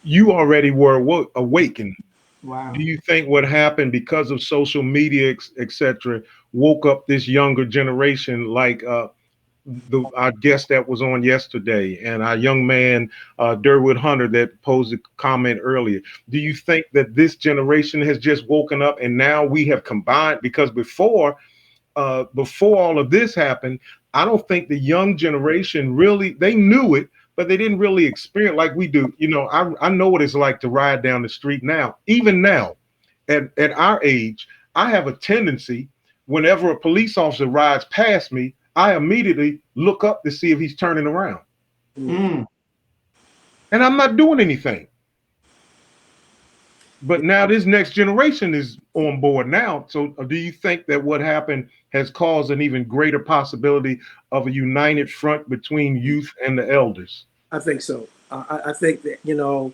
B: You already were awakened.
G: Wow.
B: Do you think what happened because of social media, etc., woke up this younger generation, like our guest that was on yesterday and our young man, Durwood Hunter, that posed a comment earlier? Do you think that this generation has just woken up and now we have combined? Because before all of this happened, I don't think the young generation really, they knew it, but they didn't really experience like we do. I know what it's like to ride down the street now. Even now, at our age, I have a tendency, whenever a police officer rides past me, I immediately look up to see if he's turning around.
G: Mm.
B: And I'm not doing anything. But now this next generation is on board now. So do you think that what happened has caused an even greater possibility of a united front between youth and the elders?
F: I think so. I think that you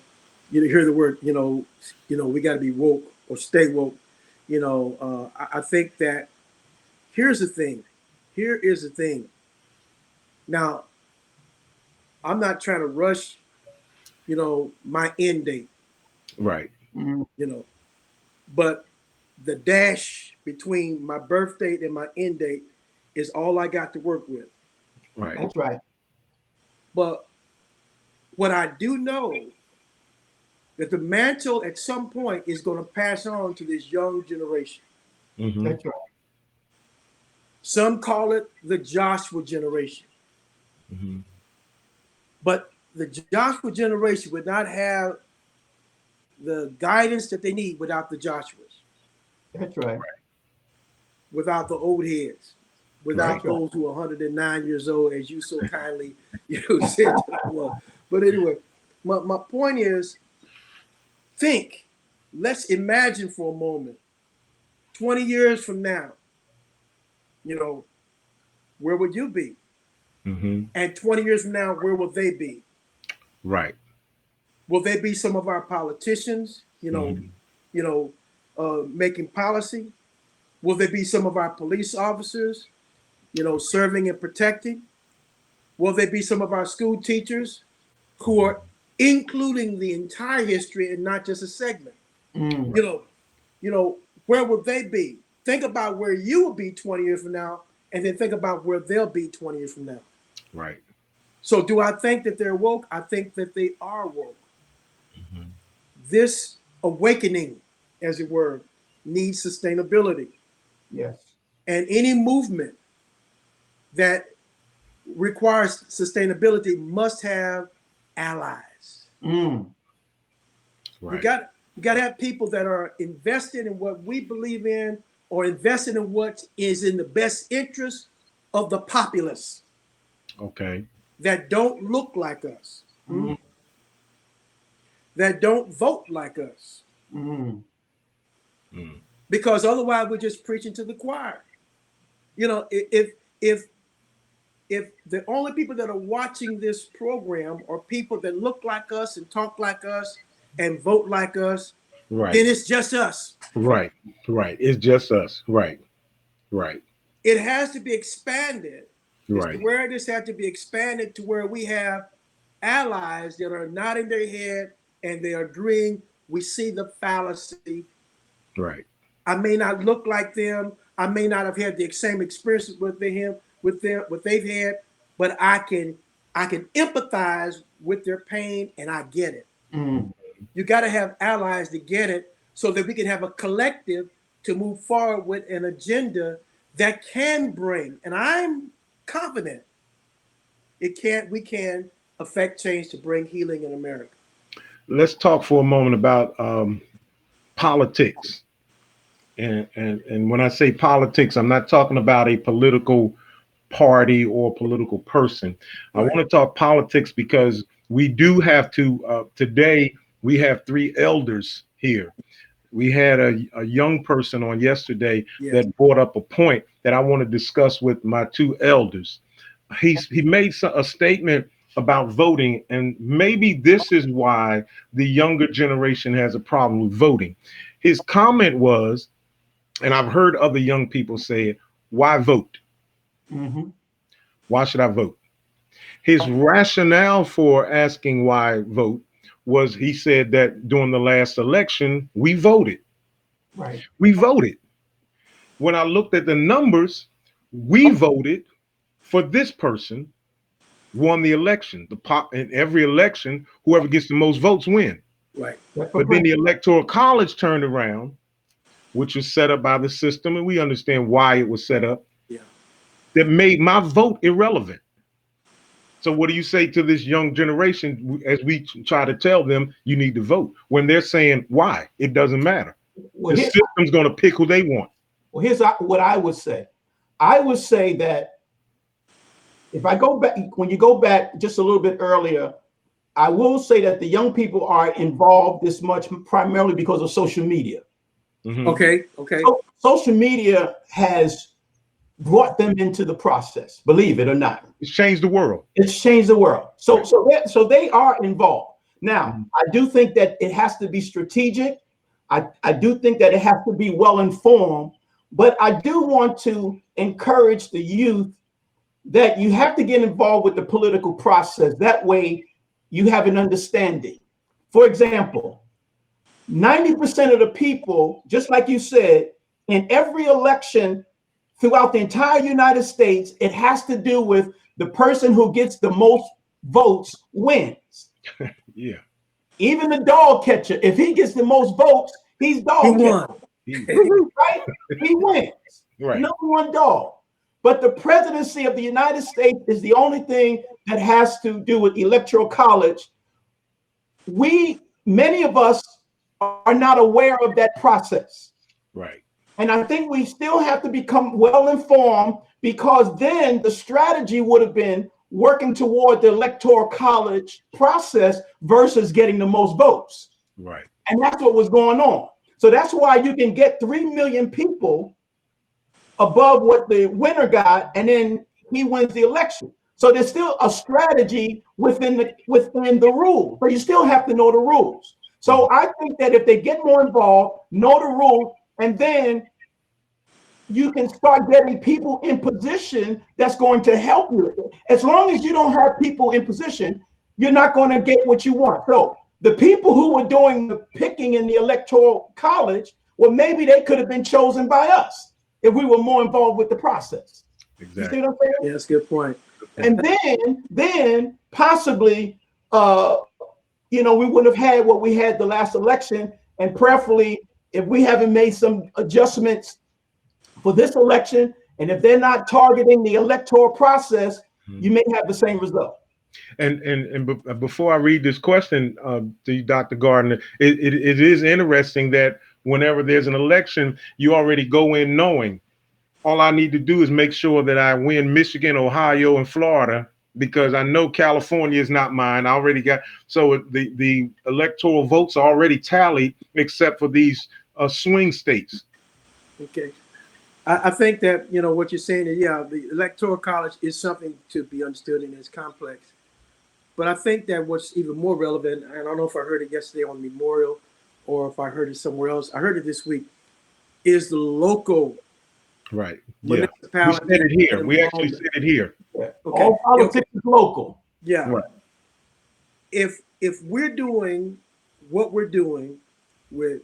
F: hear the word we got to be woke or stay woke. I think that here's the thing. Here is the thing. Now, I'm not trying to rush my end date.
B: Right.
G: Mm.
F: You know, but the dash between my birth date and my end date is all I got to work with.
B: Right.
G: That's right.
F: But what I do know that the mantle at some point is going to pass on to this young generation.
B: Mm-hmm.
G: That's right.
F: Some call it the Joshua generation.
B: Mm-hmm.
F: But the Joshua generation would not have the guidance that they need without the Joshuas,
G: That's right.
F: without the old heads, without
G: Right.
F: those who are 109 years old, as you so kindly said that I was. But anyway, my point is, let's imagine for a moment, 20 years from now, where would you be?
B: Mm-hmm.
F: And 20 years from now, where will they be?
B: Right.
F: Will they be some of our politicians, making policy? Will they be some of our police officers, serving and protecting? Will they be some of our school teachers who are including the entire history and not just a segment?
G: Mm.
F: Where will they be? Think about where you will be 20 years from now, and then think about where they'll be 20 years from now.
B: Right.
F: So do I think that they're woke? I think that they are woke.
B: Mm-hmm.
F: This awakening, as it were, needs sustainability.
G: Yes.
F: And any movement that requires sustainability must have allies.
G: Mm.
F: You got to have people that are invested in what we believe in, or invested in what is in the best interest of the populace.
B: Okay.
F: That don't look like us.
G: Mm.
F: That don't vote like us.
G: Mm.
B: Mm.
F: Because otherwise we're just preaching to the choir. If the only people that are watching this program are people that look like us and talk like us and vote like us,
B: Right.
F: then it's just us.
B: Right. Right. It's just us. Right. Right.
F: It has to be expanded.
B: Right.
F: This awareness has to be expanded to where we have allies that are nodding their head and they are agreeing. We see the fallacy.
B: Right.
F: I may not look like them. I may not have had the same experiences with what they've had, but I can empathize with their pain and I get it.
G: Mm.
F: You got to have allies to get it so that we can have a collective to move forward with an agenda that can bring, and I'm confident we can affect change to bring healing in America.
B: Let's talk for a moment about politics. And when I say politics, I'm not talking about a political party or political person. I want to talk politics because we do have to, today, we have 3 elders here. We had a young person on yesterday that brought up a point that I want to discuss with my 2 elders. He made a statement about voting, and maybe this is why the younger generation has a problem with voting. His comment was, and I've heard other young people say it, why vote?
G: Mm-hmm.
B: Why should I vote? His rationale for asking why vote was, he said that during the last election, we voted.
G: Right.
B: We voted. When I looked at the numbers, we voted for this person, won the election. In every election, whoever gets the most votes win.
F: Right.
B: But then the Electoral College turned around, which was set up by the system, and we understand why it was set up.
F: Yeah.
B: That made my vote irrelevant. So what do you say to this young generation as we try to tell them you need to vote when they're saying why? It doesn't matter.
G: Well,
B: the system's going to pick who they want.
G: Well, here's what I would say. I would say that if I go back, when you go back just a little bit earlier, I will say that the young people are involved this much primarily because of social media.
B: Mm-hmm.
F: Okay.
G: So, social media has brought them into the process, believe it or not.
B: It's changed the world.
G: It's changed the world. So they are involved. Now, I do think that it has to be strategic. I do think that it has to be well informed, but I do want to encourage the youth that you have to get involved with the political process. That way you have an understanding. For example, 90% of the people, just like you said, in every election throughout the entire United States, it has to do with the person who gets the most votes wins.
B: Yeah.
G: Even the dog catcher, if he gets the most votes, he's
F: He
G: dog
F: won.
G: catcher. Right? He wins.
B: Right.
G: Number one dog. But the presidency of the United States is the only thing that has to do with electoral college. Many of us are not aware of that process.
B: Right.
G: And I think we still have to become well informed, because then the strategy would have been working toward the electoral college process versus getting the most votes.
B: Right.
G: And that's what was going on. So that's why you can get 3 million people above what the winner got, and then he wins the election. So there's still a strategy within the rules, but you still have to know the rules. So I think that if they get more involved, know the rules, and then you can start getting people in position that's going to help you. As long as you don't have people in position, you're not going to get what you want. So the people who were doing the picking in the electoral college, well, maybe they could have been chosen by us if we were more involved with the process.
B: Exactly.
G: You see what I'm saying?
F: Yeah, that's a good point.
G: And then possibly, we wouldn't have had what we had the last election. And prayerfully, if we haven't made some adjustments for this election, and if they're not targeting the electoral process, you may have the same result.
B: And before I read this question to you, Dr. Gardner, it is interesting that whenever there's an election, you already go in knowing all I need to do is make sure that I win Michigan, Ohio, and Florida, because I know California is not mine. I already got, so the electoral votes are already tallied, except for these swing states.
F: Okay. I think that, what you're saying is, yeah, the electoral college is something to be understood, and it's complex. But I think that what's even more relevant, and I don't know if I heard it yesterday on Memorial or if I heard it somewhere else, I heard it this week, is the local
B: Right. Yeah.
F: municipality.
B: We said it here. We actually said it here.
G: Okay. All politics is local.
F: Yeah.
B: Right.
F: If we're doing what we're doing with,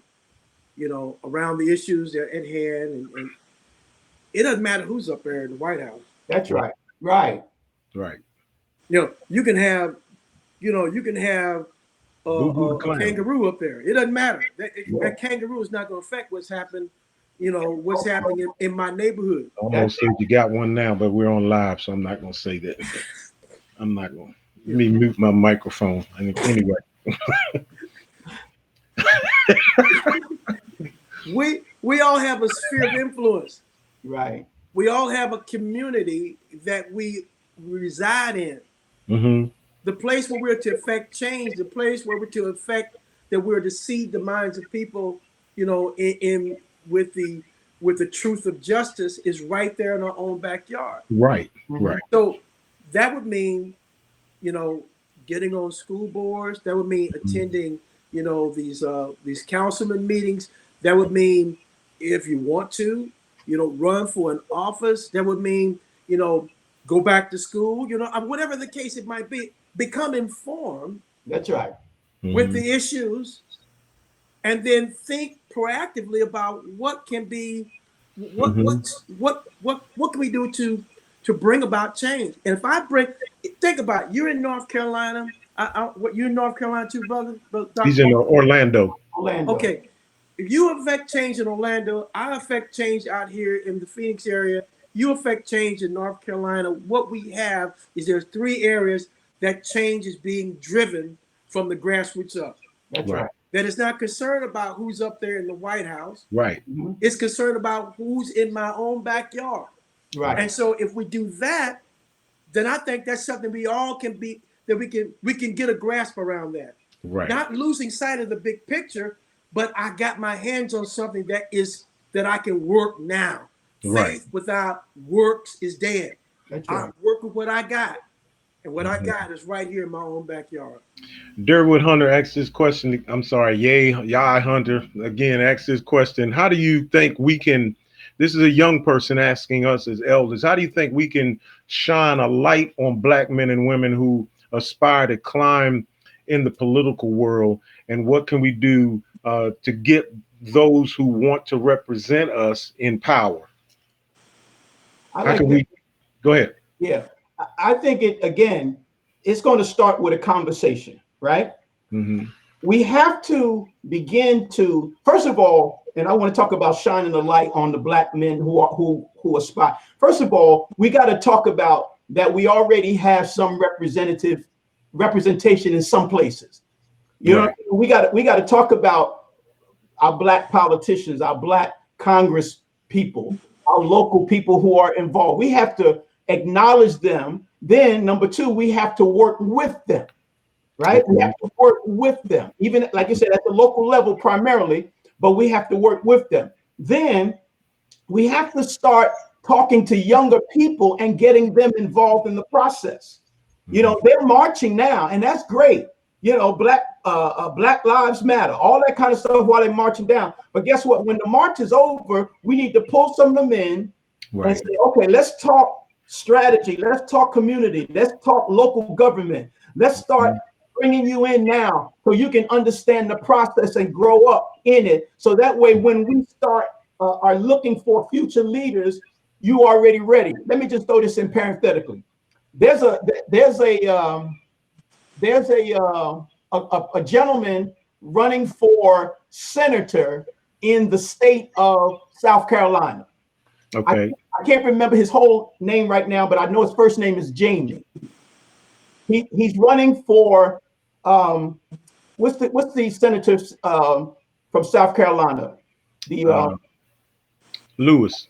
F: around the issues that are at hand, and it doesn't matter who's up there in the White House.
G: That's right. Right.
B: Right.
F: You can have, a kangaroo up there. It doesn't matter. That kangaroo is not going to affect what's happening, what's happening in my neighborhood.
B: Almost said you got one now, but we're on live, so I'm not going to say that. I'm not going. Let me mute my microphone. Anyway.
F: We all have a sphere of influence.
G: Right.
F: We all have a community that we reside in.
B: Mm-hmm.
F: The place where we're to affect change, the place where we're to affect, that we're to seed the minds of people, in with the truth of justice, is right there in our own backyard.
B: Right. Right.
F: So that would mean, getting on school boards. That would mean attending, these councilman meetings. That would mean, if you want to, run for an office. That would mean, go back to school. Whatever the case it might be, become informed.
G: That's right.
F: With the issues, and then think proactively about what can be, what can we do to bring about change. And if think about it, you're in North Carolina. You're in North Carolina too, brother?
B: He's in Orlando.
F: Okay. If you affect change in Orlando, I affect change out here in the Phoenix area. You affect change in North Carolina. What we have is there's 3 areas that change is being driven from the grassroots up.
G: That's right.
F: That is not concerned about who's up there in the White House.
B: Right.
F: It's concerned about who's in my own backyard.
G: Right.
F: And so if we do that, then I think that's something we all can be, that we can get a grasp around that.
B: Right.
F: Not losing sight of the big picture, but I got my hands on something that I can work now.
B: Right.
F: Faith without works is dead.
G: That's right.
F: I work with what I got. And what I got is right here in my own backyard.
B: Durwood Hunter asked this question. I'm sorry, Yai Hunter again asked this question. How do you think we can, this is a young person asking us as elders, how do you think we can shine a light on Black men and women who aspire to climb in the political world? And what can we do to get those who want to represent us in power?
G: I
B: How
G: like
B: can
G: that.
B: we go ahead?
G: Yeah. I think it, again, it's going to start with a conversation, right?
B: Hmm.
G: We have to begin to, first of all, and I want to talk about shining the light on the black men who aspire. First of all, we got to talk about that we already have some representation in some places. You know,
B: Right.
G: we got to talk about our black politicians, our black Congress people, our local people who are involved. We have to acknowledge them. Then number two, we have to work with them, right? We
B: Okay.
G: have to work with them, even like I said, at the local level primarily, but we have to work with them. Then we have to start talking to younger people and getting them involved in the process. You know, they're marching now, and that's great. You know, Black Lives Matter, all that kind of stuff while they're marching down. But guess what? When the march is over, we need to pull some of them in and
B: Right.
G: say, okay, let's talk strategy, let's talk community, let's talk local government, let's start bringing you in now so you can understand the process and grow up in it. So that way, when we start are looking for future leaders, you are already ready. Let me just throw this in parenthetically. There's a gentleman running for senator in the state of South Carolina.
B: Okay.
G: I can't remember his whole name right now, but I know his first name is Jamie. He's running for what's the senator from South Carolina? The
B: Lewis.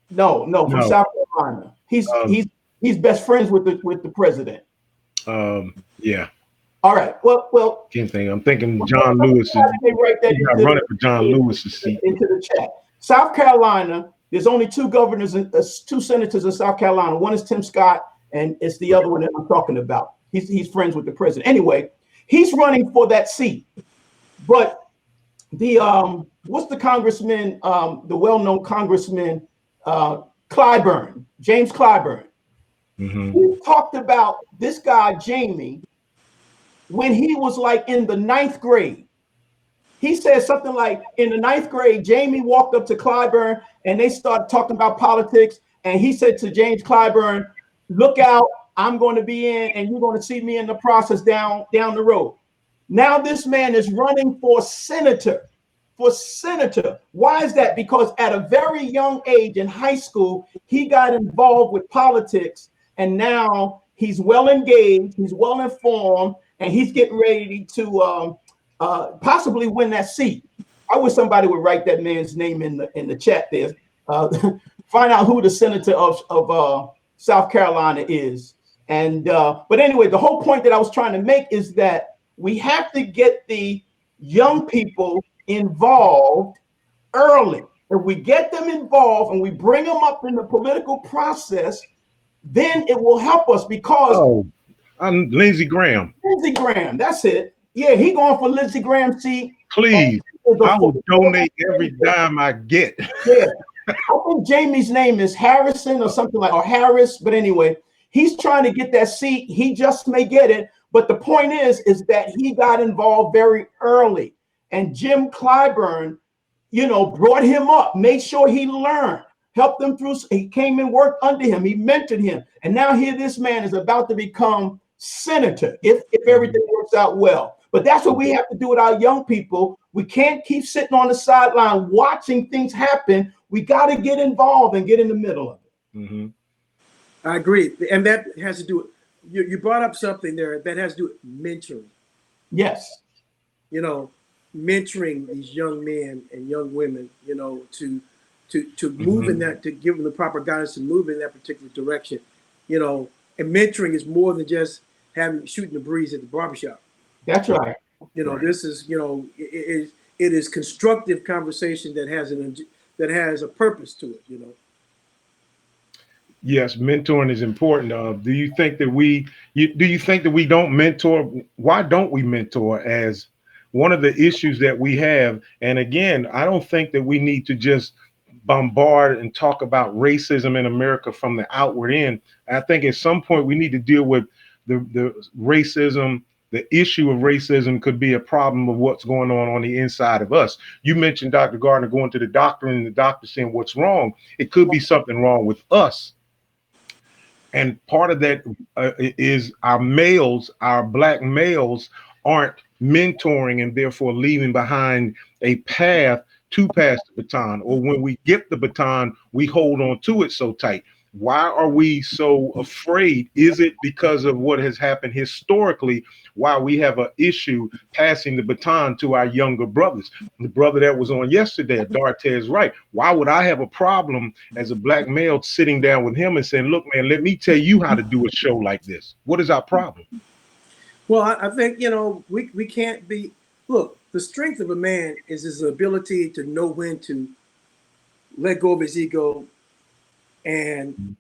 G: no, from
B: No.
G: South Carolina.
B: Um,
G: He's best friends with the president.
B: yeah.
G: All right. Well,
B: Can't think. I'm thinking John Lewis.
G: they write that
B: He's not running for John Lewis's seat.
G: into the chat. South Carolina, there's only two governors and two senators in South Carolina. One is Tim Scott, and it's the other one that I'm talking about. He's friends with the president. Anyway, he's running for that seat. But the what's the congressman, the well-known congressman, Clyburn, James Clyburn. We talked about this guy, Jamie, when he was like in the 9th grade. He said something like, in the 9th grade, Jamie walked up to Clyburn and they started talking about politics. And he said to James Clyburn, look out, I'm going to be in and you're going to see me in the process down the road. Now this man is running for senator. Why is that? Because at a very young age in high school, he got involved with politics, and now he's well engaged, he's well informed, and he's getting ready to possibly win that seat. I wish somebody would write that man's name in the chat there. Find out who the senator of South Carolina is. And but anyway, the whole point that I was trying to make is that we have to get the young people involved early. If we get them involved and we bring them up in the political process, then it will help us because
B: I'm Lindsey Graham.
G: Lindsey Graham, that's it. Yeah, he going for Lindsey Graham seat.
B: Please, I will donate every dime I get.
G: Yeah, I think Jamie's name is Harrison or something like, or Harris. But anyway, he's trying to get that seat. He just may get it. But the point is that he got involved very early. And Jim Clyburn, brought him up, made sure he learned, helped him through. He came and worked under him. He mentored him. And now here this man is about to become senator if everything works out well. But that's what we have to do with our young people. We can't keep sitting on the sideline watching things happen. We got to get involved and get in the middle of it.
B: Mm-hmm.
F: I agree. And that has to do with, you brought up something there that has to do with mentoring.
G: Yes.
F: Mentoring these young men and young women, to move in that, to give them the proper guidance to move in that particular direction, and mentoring is more than just shooting the breeze at the barbershop.
G: That's right.
F: This is, it is constructive conversation that has a purpose to it,
B: Yes, mentoring is important. Do you think that we don't mentor? Why don't we mentor as one of the issues that we have? And again, I don't think that we need to just bombard and talk about racism in America from the outward in. I think at some point we need to deal with the racism, the issue of racism could be a problem of what's going on the inside of us. You mentioned Dr. Gardner going to the doctor and the doctor saying what's wrong. It could be something wrong with us. And part of that is our males, our black males, aren't mentoring and therefore leaving behind a path to pass the baton. Or when we get the baton, we hold on to it so tight. Why are we so afraid? Is it because of what has happened historically? Why we have an issue passing the baton to our younger brothers? The brother that was on yesterday, Darte, is right. Why would I have a problem as a black male sitting down with him and saying, look, man, let me tell you how to do a show like this? What is our problem?
F: Well, I think, we can't be, look, the strength of a man is his ability to know when to let go of his ego and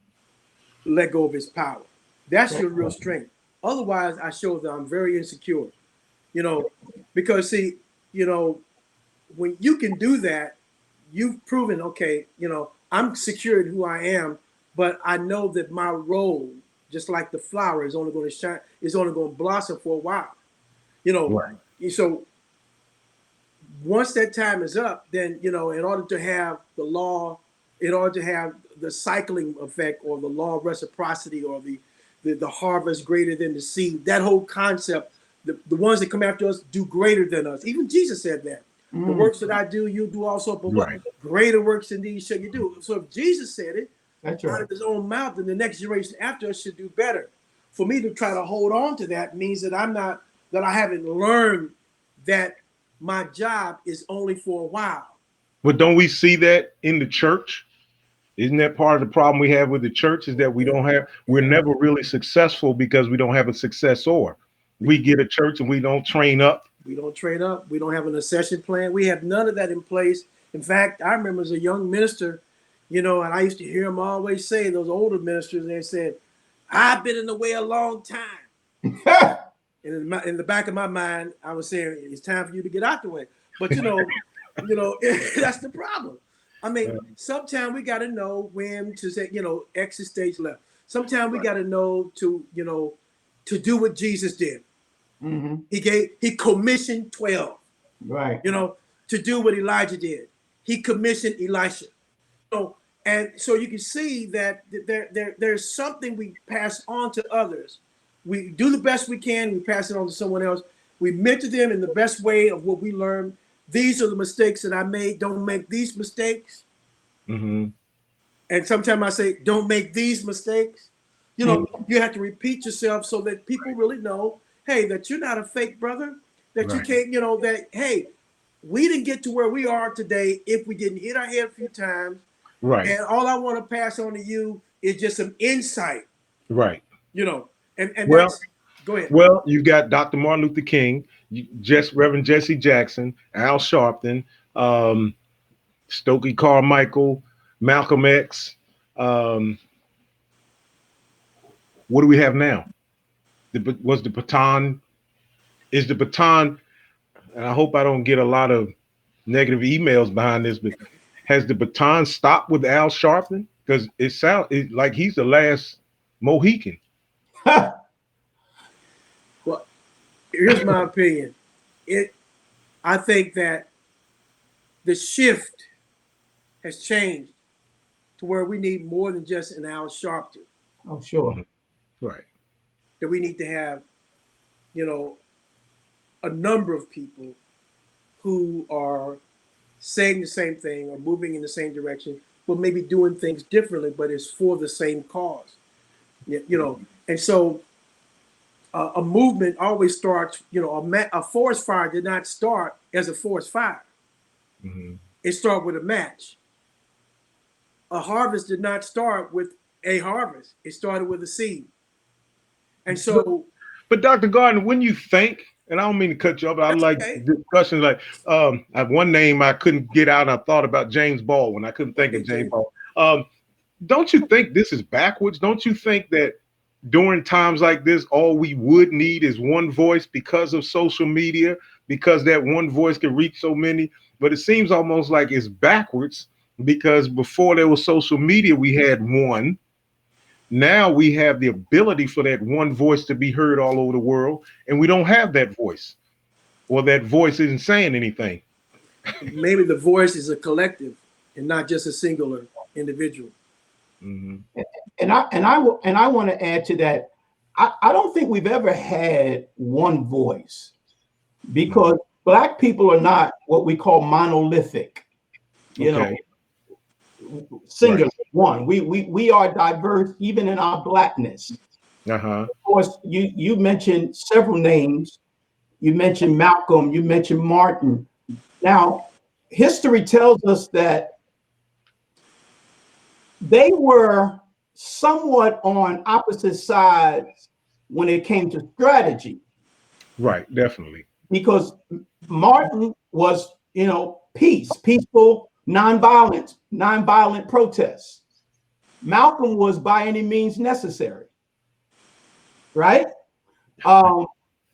F: let go of his power. That's your real strength. Otherwise, I show that I'm very insecure, because see, when you can do that, you've proven, okay, I'm secure in who I am, but I know that my role, just like the flower, is only going to shine, is only going to blossom for a while.
B: Right.
F: So once that time is up, then, in order to have the law, in order to have the cycling effect or the law of reciprocity or the harvest greater than the seed, that whole concept, the ones that come after us do greater than us. Even Jesus said that. The works that I do, you do also, but what greater works than these shall you do. So if Jesus said it out of his own mouth, then the next generation after us should do better. For me to try to hold on to that means that I haven't learned that my job is only for a while.
B: But don't we see that in the church? Isn't that part of the problem we have with the church, is that we're never really successful because we don't have a successor. We get a church and we don't train up.
F: We don't train up. We don't have an accession plan. We have none of that in place. In fact, I remember as a young minister, and I used to hear him always say, those older ministers, they said, I've been in the way a long time. And in the back of my mind, I was saying, it's time for you to get out the way. But, that's the problem. I mean, sometimes we got to know when to say, exit stage left. Sometimes we got to know to do what Jesus did. Mm-hmm. He commissioned 12,
G: right?
F: To do what Elijah did. He commissioned Elisha. And so you can see that there's something we pass on to others. We do the best we can. We pass it on to someone else. We mentor them in the best way of what we learned. These are the mistakes that I made. Don't make these mistakes. Mm-hmm. And sometimes I say, don't make these mistakes. You have to repeat yourself so that people really know, hey, that you're not a fake brother, that you can't, that, hey, we didn't get to where we are today if we didn't hit our head a few times. Right. And all I want to pass on to you is just some insight. Right. And
B: well,
F: go ahead.
B: Well, you've got Dr. Martin Luther King, Reverend Jesse Jackson, Al Sharpton, Stokely Carmichael, Malcolm X. What do we have now? Is the baton, and I hope I don't get a lot of negative emails behind this, but has the baton stopped with Al Sharpton? Because it sounds like he's the last Mohican.
F: Well, here's my opinion. I think that the shift has changed to where we need more than just an Al Sharpton.
G: Oh, sure.
B: Right.
F: That we need to have, a number of people who are saying the same thing or moving in the same direction, but maybe doing things differently, but it's for the same cause. And so a movement always starts, a forest fire did not start as a forest fire. Mm-hmm. It started with a match. A harvest did not start with a harvest. It started with a seed. And so.
B: But Dr. Gardner, when you think, and I don't mean to cut you off, but I like discussions like, I have one name I couldn't get out, and I thought about James Baldwin. I couldn't think of James Baldwin. Don't you think this is backwards? Don't you think that during times like this, all we would need is one voice because of social media, because that one voice can reach so many? But it seems almost like it's backwards, because before there was social media, we had one. Now we have the ability for that one voice to be heard all over the world, and we don't have that voice, or that voice isn't saying anything.
F: Maybe the voice is a collective and not just a singular individual.
B: Mm-hmm.
G: And I want to add to that. I don't think we've ever had one voice, because Black people are not what we call monolithic, you know, singular, right. One. We are diverse even in our Blackness. Of course, you mentioned several names. You mentioned Malcolm, you mentioned Martin. Now, history tells us that they were somewhat on opposite sides when it came to strategy.
B: Right, definitely.
G: Because Martin was, peaceful, nonviolent protests. Malcolm was by any means necessary, right?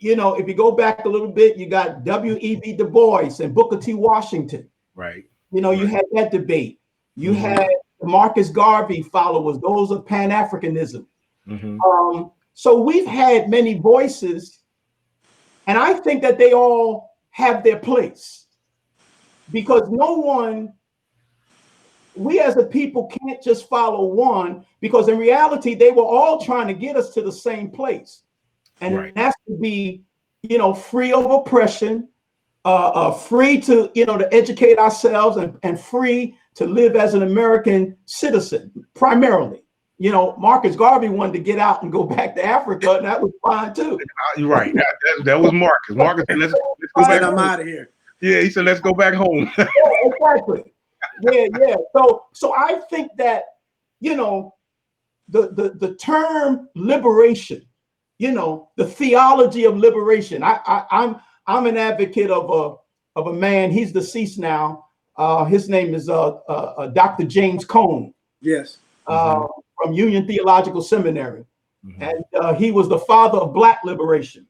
G: If you go back a little bit, you got W.E.B. Du Bois and Booker T. Washington.
B: Right.
G: You had that debate. You had Marcus Garvey followers, those of Pan-Africanism. So we've had many voices, and I think that they all have their place, because we as a people can't just follow one, because in reality, they were all trying to get us to the same place. And that's to be, free of oppression, free to educate ourselves, and free to live as an American citizen, primarily. Marcus Garvey wanted to get out and go back to Africa, and that was fine too.
B: Right. That was Marcus. Marcus said, let's go back.
F: I'm out of here.
B: Yeah, he said, let's go back home.
G: Yeah, exactly. Yeah. So I think that, the term liberation, the theology of liberation. I'm an advocate of a man. He's deceased now. His name is Dr. James Cone.
F: Yes.
G: From Union Theological Seminary, and he was the father of Black liberation.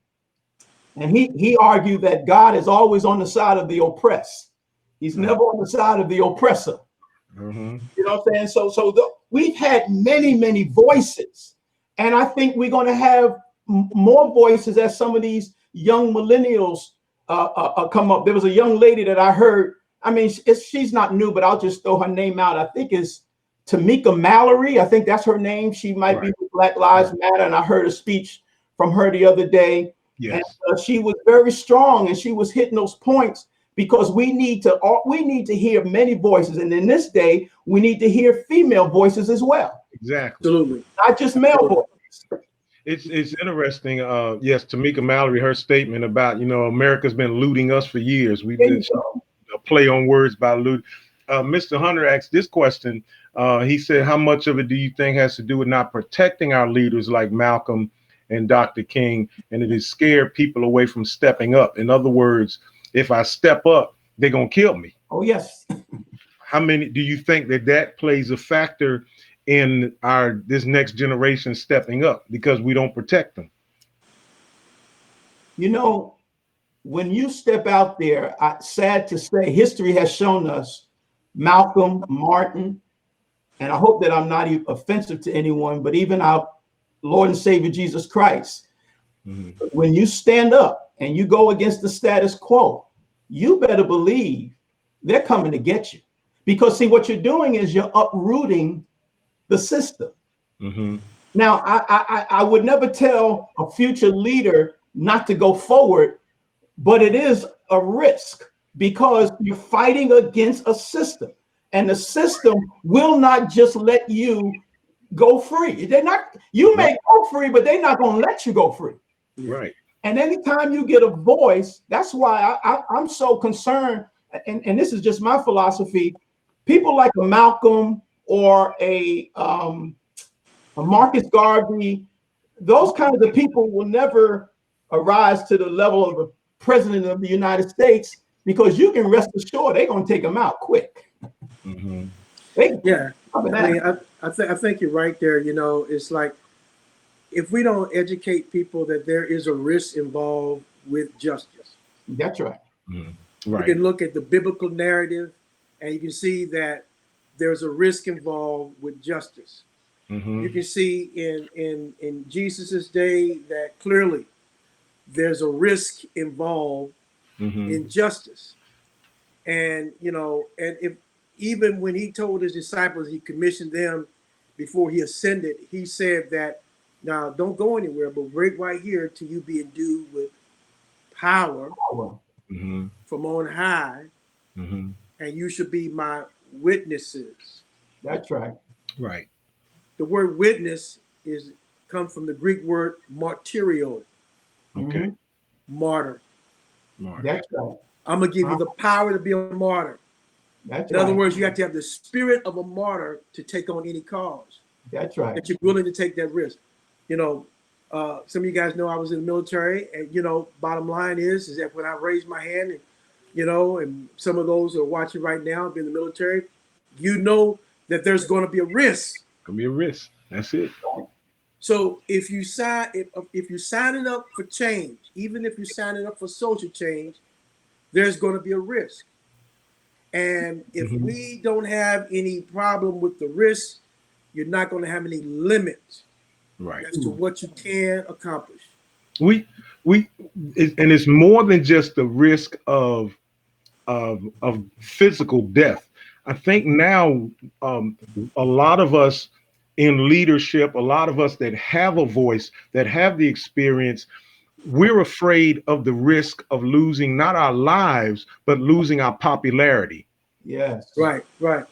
G: And he argued that God is always on the side of the oppressed. He's never on the side of the oppressor. You know what I'm saying? So we've had many voices, and I think we're going to have more voices as some of these young millennials come up. There was a young lady that I heard. I mean, she's not new, but I'll just throw her name out. I think it's Tamika Mallory. I think that's her name. She might be with Black Lives Matter, and I heard a speech from her the other day. Yes. And she was very strong, and she was hitting those points, because we need to hear many voices, and in this day we need to hear female voices as well.
B: Exactly.
F: Absolutely.
G: Not just male voices.
B: It's interesting. Yes, Tamika Mallory, her statement about America's been looting us for years. We did a play on words by loot. Mr. Hunter asked this question. He said, how much of it do you think has to do with not protecting our leaders like Malcolm and Dr. King, and it has scared people away from stepping up? In other words, if I step up, they're going to kill me.
G: Oh, yes.
B: How many do you think that plays a factor in this next generation stepping up, because we don't protect them?
G: When you step out there, sad to say, history has shown us Malcolm, Martin, and I hope that I'm not even offensive to anyone, but even our Lord and Savior Jesus Christ. When you stand up and you go against the status quo, you better believe they're coming to get you. Because see, what you're doing is you're uprooting the system. Now, I would never tell a future leader not to go forward, but it is a risk, because you're fighting against a system, and the system will not just let you go free. You may go free, but they're not going to let you go free.
B: Right.
G: And anytime you get a voice, that's why I'm so concerned. And this is just my philosophy. People like a Malcolm or a Marcus Garvey, those kinds of people will never arise to the level of a president of the United States, because you can rest assured they're going to take them out quick.
F: I think you're right there. It's like, if we don't educate people that there is a risk involved with justice.
G: That's right.
B: Right.
F: You can look at the biblical narrative, and you can see that there's a risk involved with justice.
B: Mm-hmm.
F: You can see in Jesus's day that clearly there's a risk involved
B: Mm-hmm.
F: in justice. And and if even when he told his disciples, he commissioned them before he ascended, he said that now don't go anywhere, but wait right here till you be endued with power
B: Mm-hmm.
F: from on high,
B: Mm-hmm.
F: and you should be my witnesses.
G: That's right.
B: Right.
F: The word witness is come from the Greek word martyrio,
B: Okay.
G: Mhm.
F: martyr.
B: Mark.
G: That's right.
F: I'm gonna give you the power to be a martyr.
G: That's
F: In other
G: right.
F: words, you have to have the spirit of a martyr to take on any cause.
G: That's right.
F: That you're willing to take that risk. You know, some of you guys know I was in the military, and bottom line is that when I raised my hand, and and some of those who are watching right now have been in the military, that there's going to be a risk.
B: Gonna be a risk. That's it.
F: So if you're signing up for change, even if you're signing up for social change, there's going to be a risk. And if
B: Mhm.
F: we don't have any problem with the risk, you're not going to have any limits
B: Right.
F: as to what you can accomplish.
B: We and it's more than just the risk of physical death. I think now a lot of us in leadership, a lot of us that have a voice, that have the experience, we're afraid of the risk of losing not our lives, but losing our popularity.
G: Yes.
F: Right, right.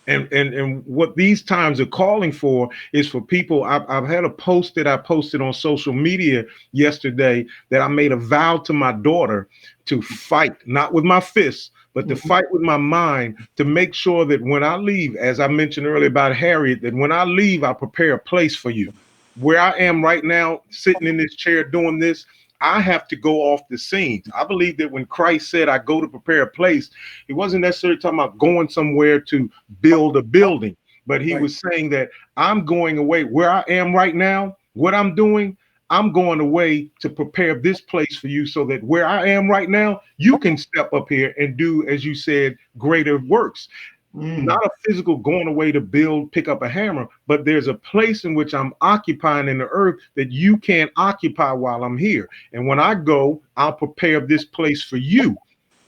B: And what these times are calling for is for people. I've had a post that I posted on social media yesterday that I made a vow to my daughter to fight, not with my fists, but to fight with my mind, to make sure that when I leave, as I mentioned earlier about Harriet, that when I leave, I prepare a place for you. Where I am right now, sitting in this chair doing this, I have to go off the scenes. I believe that when Christ said, I go to prepare a place, he wasn't necessarily talking about going somewhere to build a building, but he
F: Right.
B: was saying that I'm going away. Where I am right now, what I'm doing, I'm going away to prepare this place for you so that where I am right now, you can step up here and do, as you said, greater works. Not a physical going away to build, pick up a hammer, but there's a place in which I'm occupying in the earth that you can't occupy while I'm here. And when I go, I'll prepare this place for you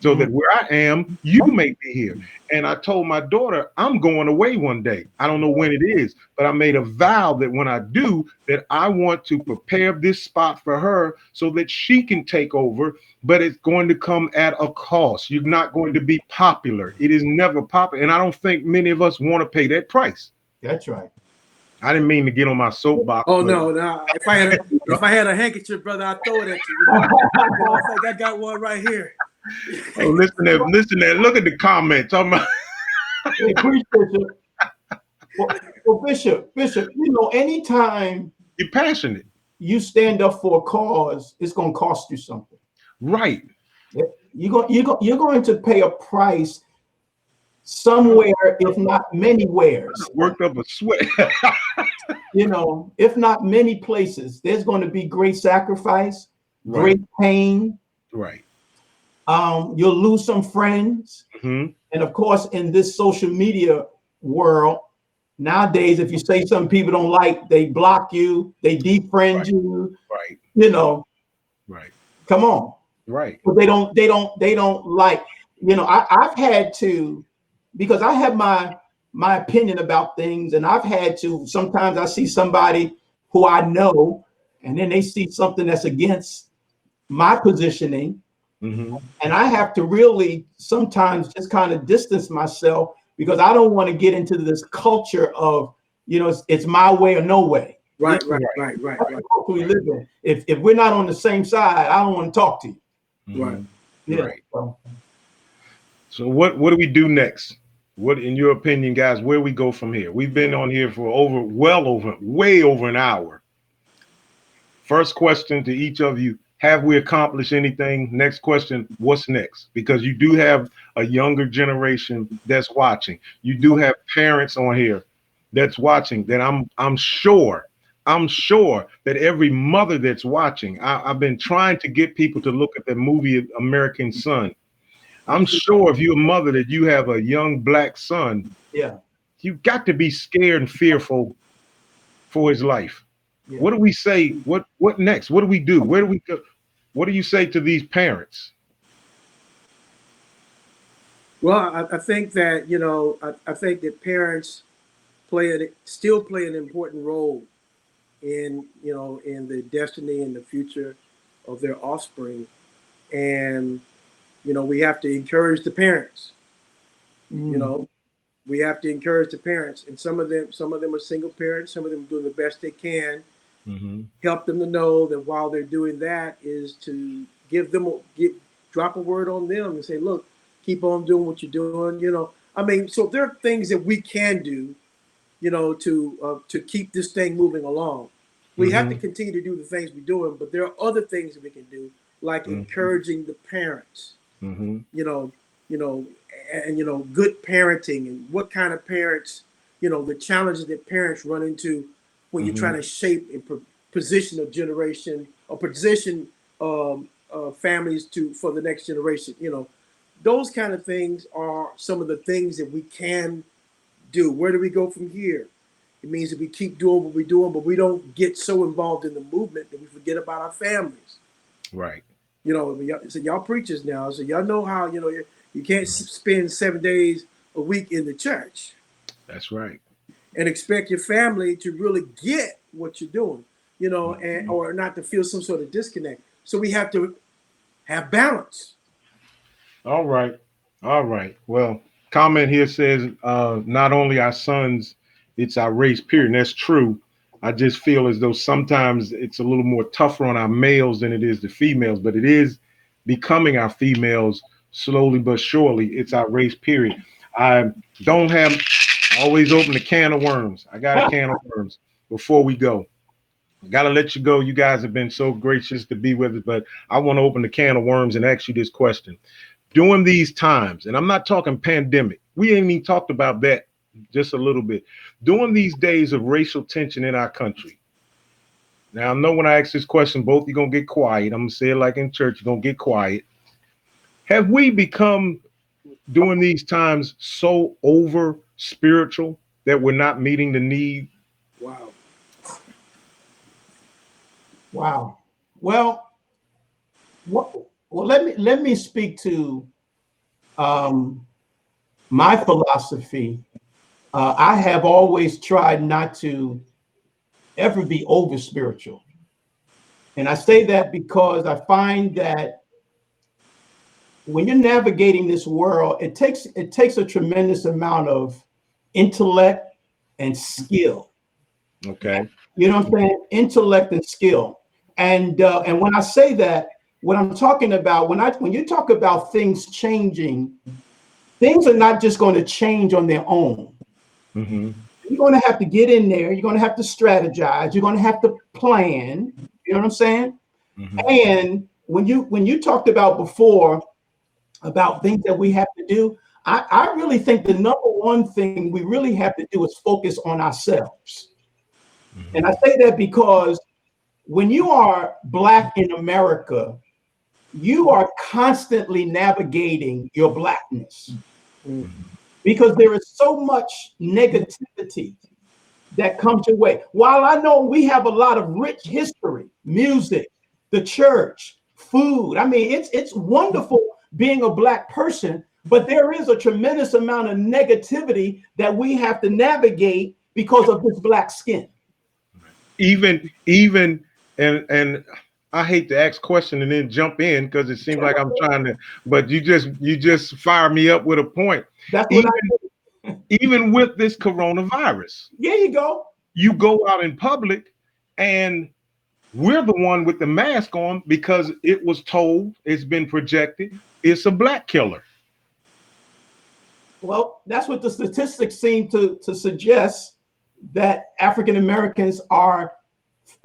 B: so that where I am, you may be here. And I told my daughter, I'm going away one day. I don't know when it is, but I made a vow that when I do, that I want to prepare this spot for her so that she can take over, but it's going to come at a cost. You're not going to be popular. It is never popular. And I don't think many of us want to pay that price.
G: That's right.
B: I didn't mean to get on my soapbox.
F: Oh
B: but
F: no! If I had a handkerchief, brother, I'd throw it at you. I think I got one right here.
B: oh, listen there. Look at the comments.
G: Hey, Bishop. Well, Bishop, anytime
B: You're passionate.
G: you stand up for a cause, it's going to cost you something.
B: Right.
G: You're going to pay a price somewhere, if not many wheres.
B: Worked up a sweat.
G: If not many places, there's going to be great sacrifice, great pain.
B: Right.
G: You'll lose some friends.
B: Mm-hmm.
G: And of course, in this social media world, nowadays, if you say something people don't like, they block you, they defriend you.
B: Right. Right.
G: Come on.
B: Right.
G: But they don't like, I've had to, because I have my opinion about things, and I've had to, sometimes I see somebody who I know, and then they see something that's against my positioning.
B: Mm-hmm.
G: And I have to really sometimes just kind of distance myself, because I don't want to get into this culture of, it's my way or no way.
F: Right.
G: That's the culture we live in. If we're not on the same side, I don't want to talk to you.
B: Mm-hmm.
F: Right.
G: Yeah.
B: Right. So what do we do next? What, in your opinion, guys, where we go from here? We've been on here for way over an hour. First question to each of you: have we accomplished anything? Next question: what's next? Because you do have a younger generation that's watching. You do have parents on here that's watching. That I'm sure that every mother that's watching. I've been trying to get people to look at the movie American Son. I'm sure if you're a mother that you have a young black son,
G: Yeah.
B: you've got to be scared and fearful for his life.
F: Yeah.
B: What do we say? What next? What do we do? Where do we go? What do you say to these parents?
F: Well, I think that, I think that parents still play an important role in, in the destiny and the future of their offspring. And, we have to encourage the parents, you know, we have to encourage the parents. And some of them are single parents, some of them are doing the best they can.
B: Mm-hmm.
F: Help them to know that while they're doing that is to drop a word on them and say, look, keep on doing what you're doing. I mean, so there are things that we can do, to keep this thing moving along. We have to
B: Mm-hmm.
F: continue to do the things we're doing, but there are other things that we can do, like
B: Mm-hmm.
F: encouraging the parents,
B: Mm-hmm.
F: you know, you know, and good parenting and what kind of parents, the challenges that parents run into when you're
B: Mm-hmm.
F: trying to shape and position a generation or position families for the next generation. Those kind of things are some of the things that we can do. Where do we go from here? It means that we keep doing what we're doing, but we don't get so involved in the movement that we forget about our families.
B: Right.
F: So y'all preachers now, so y'all know how you can't spend 7 days a week in the church
B: That's right.
F: and expect your family to really get what you're doing, and
B: Mm-hmm.
F: or not to feel some sort of disconnect. So we have to have balance.
B: All right. All right. Well, comment here says not only our sons, it's our race, period. And that's true. I just feel as though sometimes it's a little more tougher on our males than it is the females, but it is becoming our females slowly but surely. It's our race, period. I don't have always open a can of worms. I got a can of worms before we go. Got to let you go. You guys have been so gracious to be with us, but I want to open the can of worms and ask you this question. During these times, and I'm not talking pandemic, we ain't even talked about that just a little bit. During these days of racial tension in our country, now I know when I ask this question, both you're going to get quiet. I'm going to say it like in church, you're going to get quiet. Have we become, during these times, so over spiritual that we're not meeting the need?
F: Wow.
G: Wow. Well, let me speak to um, my philosophy. I have always tried not to ever be over spiritual, and I say that because I find that when you're navigating this world, it takes a tremendous amount of intellect and skill.
B: Okay.
G: You know what I'm saying? Intellect and skill. And when I say that, what I'm talking about when you talk about things changing, things are not just going to change on their own.
B: Mm-hmm.
G: You're going to have to get in there. You're going to have to strategize. You're going to have to plan. You know what I'm saying?
B: Mm-hmm.
G: And when you talked about before about things that we have to do, I really think the number one thing we really have to do is focus on ourselves. And I
B: Mm-hmm.
G: say that because when you are Black in America, you are constantly navigating your Blackness
F: Mm.
G: because there is so much negativity that comes your way. While I know we have a lot of rich history, music, the church, food. I mean, it's wonderful being a Black person, but there is a tremendous amount of negativity that we have to navigate because of this Black skin.
B: Even and I hate to ask question and then jump in because it seems like I'm trying to, but you just fire me up with a point.
G: That's what I
B: Even
G: do.
B: even with this coronavirus,
G: There you go.
B: you go out in public and we're the one with the mask on because it was told, it's been projected, it's a Black killer.
G: Well, that's what the statistics seem to suggest, that African Americans are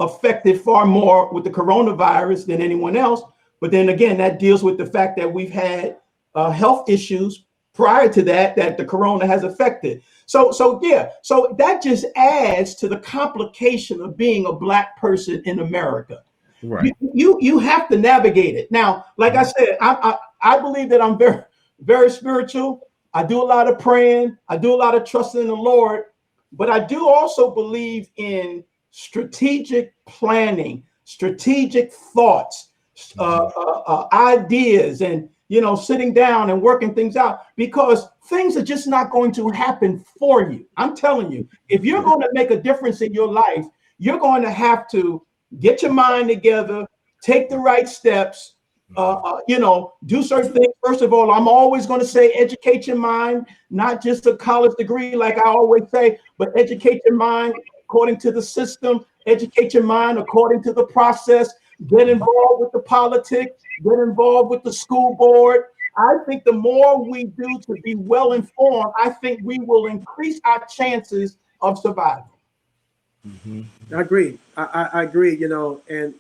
G: affected far more with the coronavirus than anyone else. But then again, that deals with the fact that we've had health issues prior to that the corona has affected. So yeah, so that just adds to the complication of being a Black person in America.
B: Right.
G: You have to navigate it. Now, like I said, I believe that I'm very, very spiritual. I do a lot of praying. I do a lot of trusting in the Lord, but I do also believe in strategic planning, strategic thoughts, ideas, and sitting down and working things out, because things are just not going to happen for you. I'm telling you, if you're going to make a difference in your life, you're going to have to get your mind together, take the right steps, do certain things. First of all, I'm always going to say, educate your mind, not just a college degree, like I always say, but educate your mind according to the system, educate your mind according to the process, get involved with the politics, get involved with the school board. I think the more we do to be well informed, I think we will increase our chances of survival.
F: I agree. I agree, and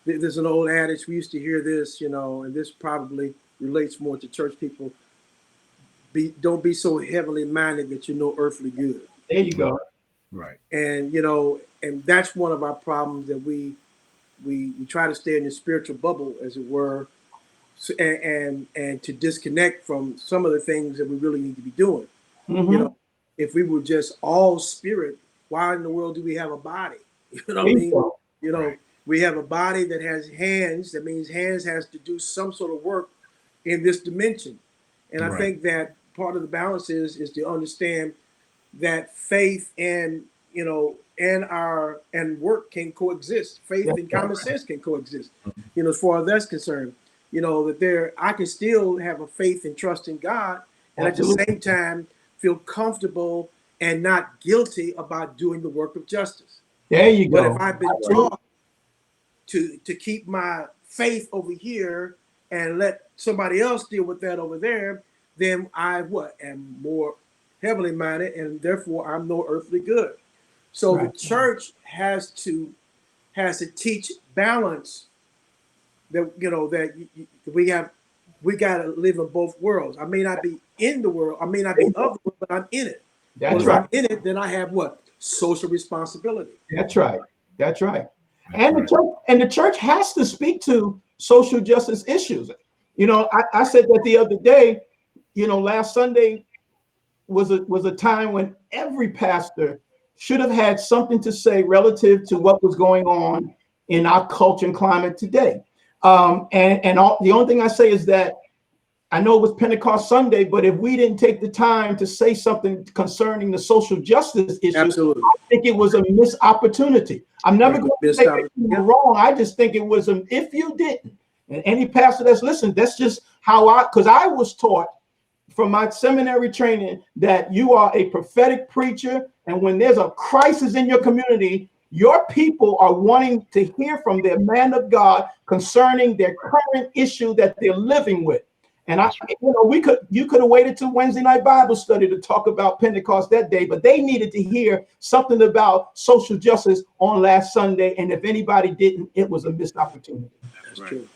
F: there's an old adage, we used to hear this, and this probably relates more to church people. Don't be so heavily minded that you know earthly good.
G: There you go.
F: Right. And and that's one of our problems, that we try to stay in the spiritual bubble, as it were, and to disconnect from some of the things that we really need to be doing. If we were just all spirit, why in the world do we have a body? You know what I mean? Right. We have a body that has hands. That means hands has to do some sort of work in this dimension. And I think that part of the balance is to understand that faith and and work can coexist. Faith and common sense can coexist. As far as that's concerned, that I can still have a faith and trust in God, and at the same time feel comfortable and not guilty about doing the work of justice.
G: There you go.
F: But if I've been taught to keep my faith over here and let somebody else deal with that over there, then I am more heavily minded, and therefore I'm no earthly good. So the church has to teach balance. That we got to live in both worlds. I may not be in the world, I may not be of the world, but I'm in it. If I'm in it, then I have social responsibility.
G: That's right. That's right. And the church has to speak to social justice issues. I said that the other day. Last Sunday was a time when every pastor should have had something to say relative to what was going on in our culture and climate today. The only thing I say is that I know it was Pentecost Sunday, but if we didn't take the time to say something concerning the social justice issues, I think it was a missed opportunity. I'm never going to say anything wrong. I just think it was if you didn't, and any pastor that's listening, that's just because I was taught from my seminary training that you are a prophetic preacher, and when there's a crisis in your community, your people are wanting to hear from their man of God concerning their current issue that they're living with. And you could have waited till Wednesday night Bible study to talk about Pentecost that day, but they needed to hear something about social justice on last Sunday. And if anybody didn't, it was a missed opportunity.
F: That's true.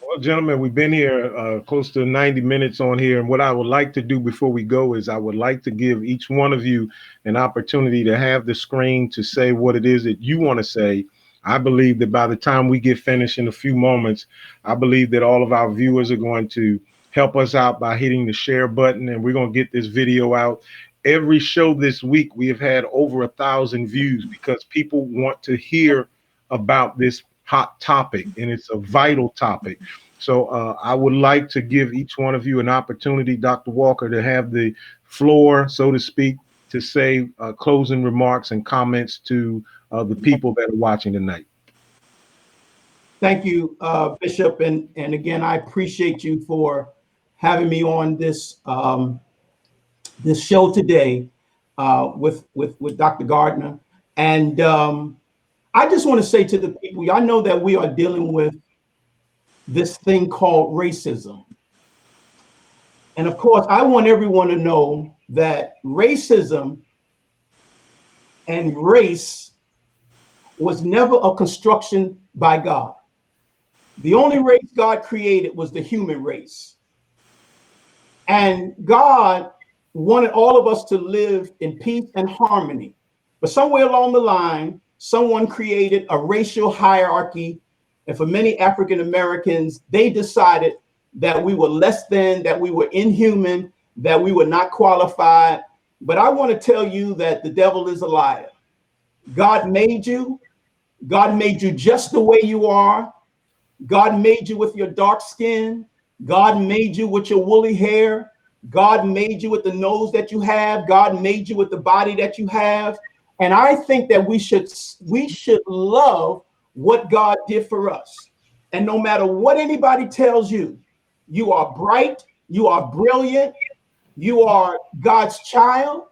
B: Well, gentlemen, we've been here close to 90 minutes on here. And what I would like to do before we go is I would like to give each one of you an opportunity to have the screen to say what it is that you want to say. I believe that by the time we get finished in a few moments, I believe that all of our viewers are going to help us out by hitting the share button, and we're going to get this video out. Every show this week, we have had over 1,000 views because people want to hear about this hot topic, and it's a vital topic. So I would like to give each one of you an opportunity, Dr. Walker, to have the floor, so to speak, to say closing remarks and comments to the people that are watching tonight.
G: Thank you, Bishop. And again, I appreciate you for having me on this this show today with Dr. Gardner. And I just want to say to the people, I know that we are dealing with this thing called racism. And of course, I want everyone to know that racism and race was never a construction by God. The only race God created was the human race. And God wanted all of us to live in peace and harmony. But somewhere along the line, someone created a racial hierarchy. And for many African Americans, they decided that we were less than, that we were inhuman, that we were not qualified. But I want to tell you that the devil is a liar. God made you. God made you just the way you are. God made you with your dark skin. God made you with your woolly hair. God made you with the nose that you have. God made you with the body that you have. And I think that we should love what God did for us. And no matter what anybody tells you, you are bright, you are brilliant, you are God's child.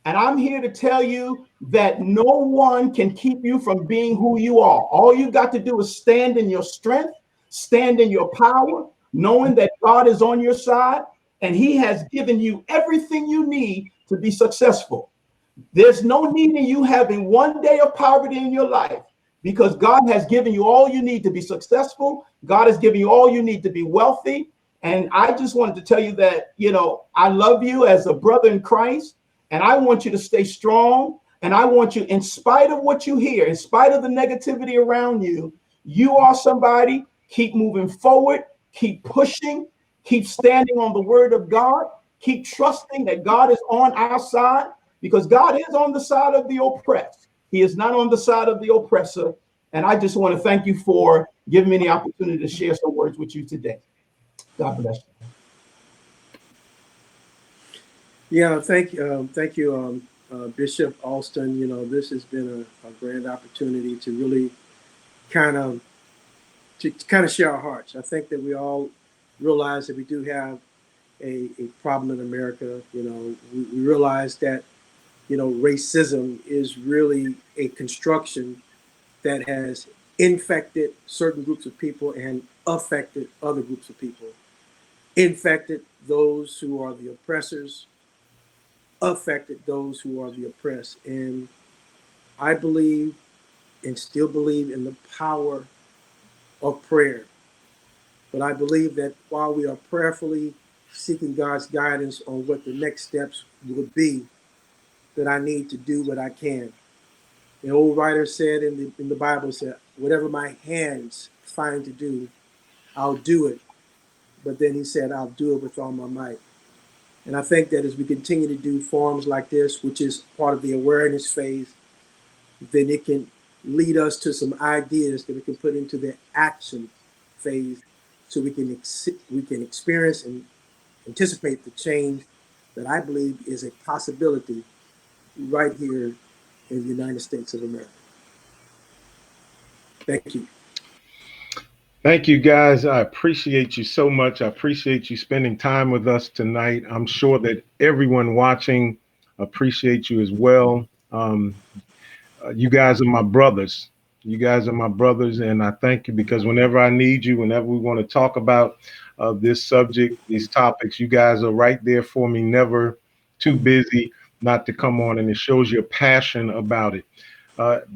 G: And I'm here to tell you that no one can keep you from being who you are. All you got to do is stand in your strength, stand in your power, knowing that God is on your side and he has given you everything you need to be successful. There's no need in you having one day of poverty in your life because God has given you all you need to be successful. God has given you all you need to be wealthy. And I just wanted to tell you that, I love you as a brother in Christ, and I want you to stay strong. And I want you, in spite of what you hear, in spite of the negativity around you, you are somebody. Keep moving forward, keep pushing, keep standing on the word of God, keep trusting that God is on our side because God is on the side of the oppressed. He is not on the side of the oppressor. And I just want to thank you for giving me the opportunity to share some words with you today. God bless you.
F: Yeah, thank you, Bishop Alston. This has been a grand opportunity to really kind of share our hearts. I think that we all realize that we do have a problem in America. We realize that racism is really a construction that has infected certain groups of people and affected other groups of people. Infected those who are the oppressors, affected those who are the oppressed. And I believe and still believe in the power of prayer. But I believe that while we are prayerfully seeking God's guidance on what the next steps would be, that I need to do what I can. The old writer said in the Bible, said, whatever my hands find to do, I'll do it. But then he said, I'll do it with all my might. And I think that as we continue to do forums like this, which is part of the awareness phase, then it can lead us to some ideas that we can put into the action phase so we can experience and anticipate the change that I believe is a possibility right here in the United States of America. Thank you.
B: Thank you, guys. I appreciate you so much. I appreciate you spending time with us tonight. I'm sure that everyone watching appreciates you as well. You guys are my brothers. You guys are my brothers, and I thank you because whenever I need you, whenever we want to talk about this subject, these topics, you guys are right there for me, never too busy not to come on, and it shows your passion about it.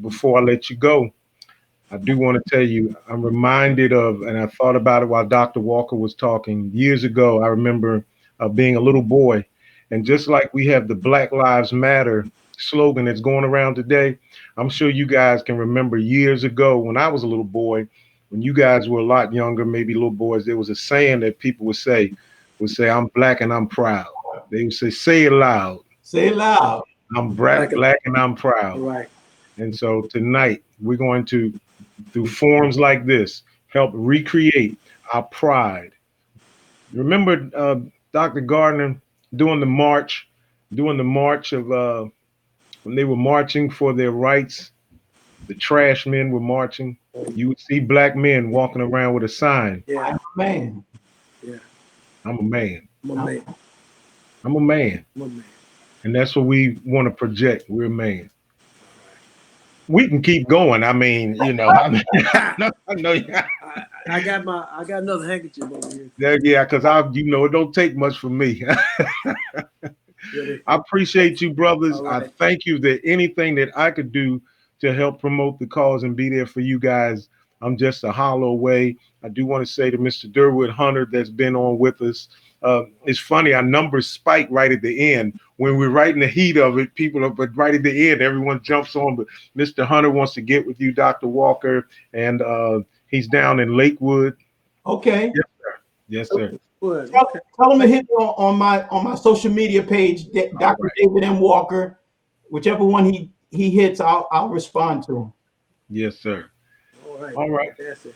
B: Before I let you go, I do want to tell you, I'm reminded of, and I thought about it while Dr. Walker was talking years ago. I remember being a little boy, and just like we have the Black Lives Matter slogan that's going around today, I'm sure you guys can remember years ago when I was a little boy, when you guys were a lot younger, maybe little boys, there was a saying that people would say, I'm black and I'm proud. They would say it loud.
G: Say it loud.
B: I'm black and I'm proud.
F: Right.
B: And so tonight we're going to, through forums like this, help recreate our pride. Remember Dr. Gardner doing the march of when they were marching for their rights, the trash men were marching. You would see black men walking around with a sign.
F: Yeah.
G: Man.
F: Yeah.
B: I'm a man.
F: I'm a man.
B: I'm a man.
F: I'm a man.
B: And that's what we want to project. We're a man. We can keep going. I mean, I know.
F: I got another handkerchief over here.
B: Yeah, because it don't take much for me.
F: Really.
B: I appreciate you, brothers.
F: Right.
B: I thank you that anything that I could do to help promote the cause and be there for you guys, I'm just a hollow away. I do want to say to Mr. Durwood Hunter that's been on with us, it's funny, our numbers spike right at the end. When we're right in the heat of it, but right at the end, everyone jumps on. But Mr. Hunter wants to get with you, Dr. Walker, and he's down in Lakewood.
G: Okay.
B: Yes, sir. Yes, sir.
G: Tell him to hit me on my social media page, Dr.
B: Right.
G: David M. Walker, whichever one he hits, I'll respond to him.
B: Yes, sir.
F: All right.
B: All right.
F: Fantastic.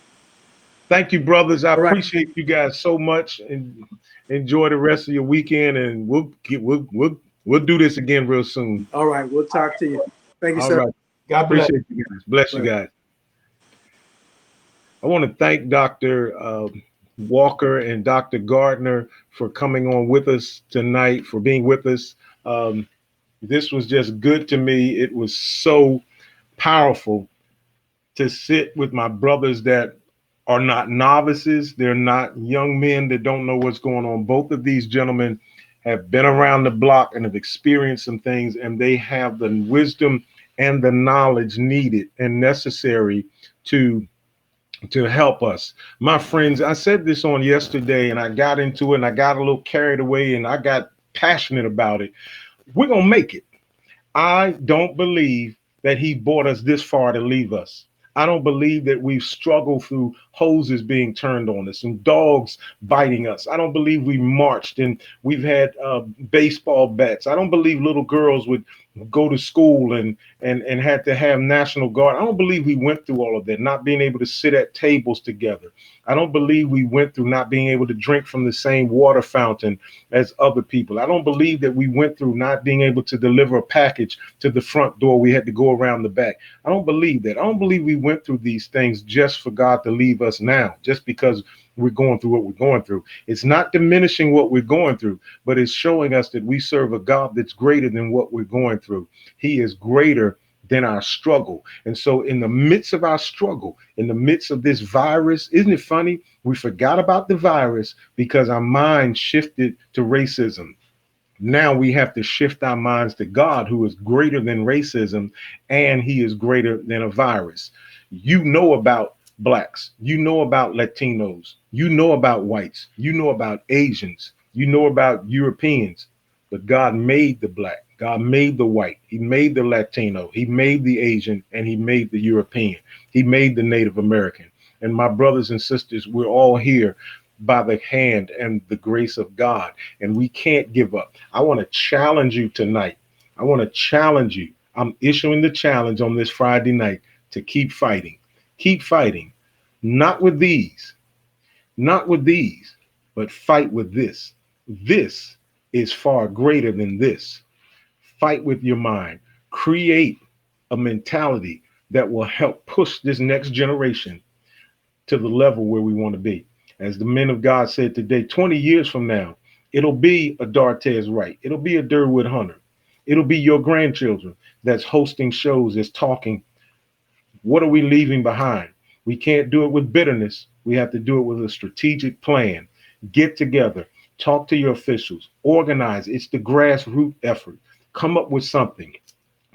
B: Thank you, brothers. I
F: All right.
B: appreciate you guys so much, and enjoy the rest of your weekend. And we'll do this again real soon.
F: All right. We'll talk to you. Thank you,
B: All
F: sir.
B: right.
G: God bless.
B: Appreciate you guys. Bless you
F: Right.
B: guys. I want to thank Dr. Walker and Dr. Gardner for coming on with us tonight, for being with us. Um, this was just good to me. It was so powerful to sit with my brothers that are not novices. They're not young men that don't know what's going on. Both of these gentlemen have been around the block and have experienced some things, and they have the wisdom and the knowledge needed and necessary to help us. My friends, I said this on yesterday and I got into it and I got a little carried away and I got passionate about it. We're going to make it. I don't believe that he brought us this far to leave us. I don't believe that we've struggled through hoses being turned on us and dogs biting us. I don't believe we marched and we've had baseball bats. I don't believe little girls would go to school and had to have National Guard. I don't believe we went through all of that, not being able to sit at tables together. I don't believe we went through not being able to drink from the same water fountain as other people. I don't believe that we went through not being able to deliver a package to the front door. We had to go around the back. I don't believe that. I don't believe we went through these things just for God to leave us now, just because we're going through what we're going through. It's not diminishing what we're going through, but it's showing us that we serve a God that's greater than what we're going through. He is greater than our struggle. And so in the midst of our struggle, in the midst of this virus, isn't it funny? We forgot about the virus because our mind shifted to racism. Now we have to shift our minds to God, who is greater than racism, and he is greater than a virus. You know about blacks, you know about Latinos, you know about whites, you know about Asians, you know about Europeans, but God made the black, God made the white, he made the Latino, he made the Asian, and he made the European, he made the Native American. And my brothers and sisters, we're all here by the hand and the grace of God, and we can't give up. I want to challenge you tonight. I want to challenge you. I'm issuing the challenge on this Friday night to keep fighting. Keep fighting. Not with these, not with these, but fight with this. This is far greater than this. Fight with your mind. Create a mentality that will help push this next generation to the level where we want to be. As the men of God said today, 20 years from now, it'll be a Dartez Wright. It'll be a Durwood Hunter. It'll be your grandchildren that's hosting shows, that's talking. What are we leaving behind? We can't do it with bitterness. We have to do it with a strategic plan. Get together, talk to your officials, organize. It's the grassroots effort. Come up with something.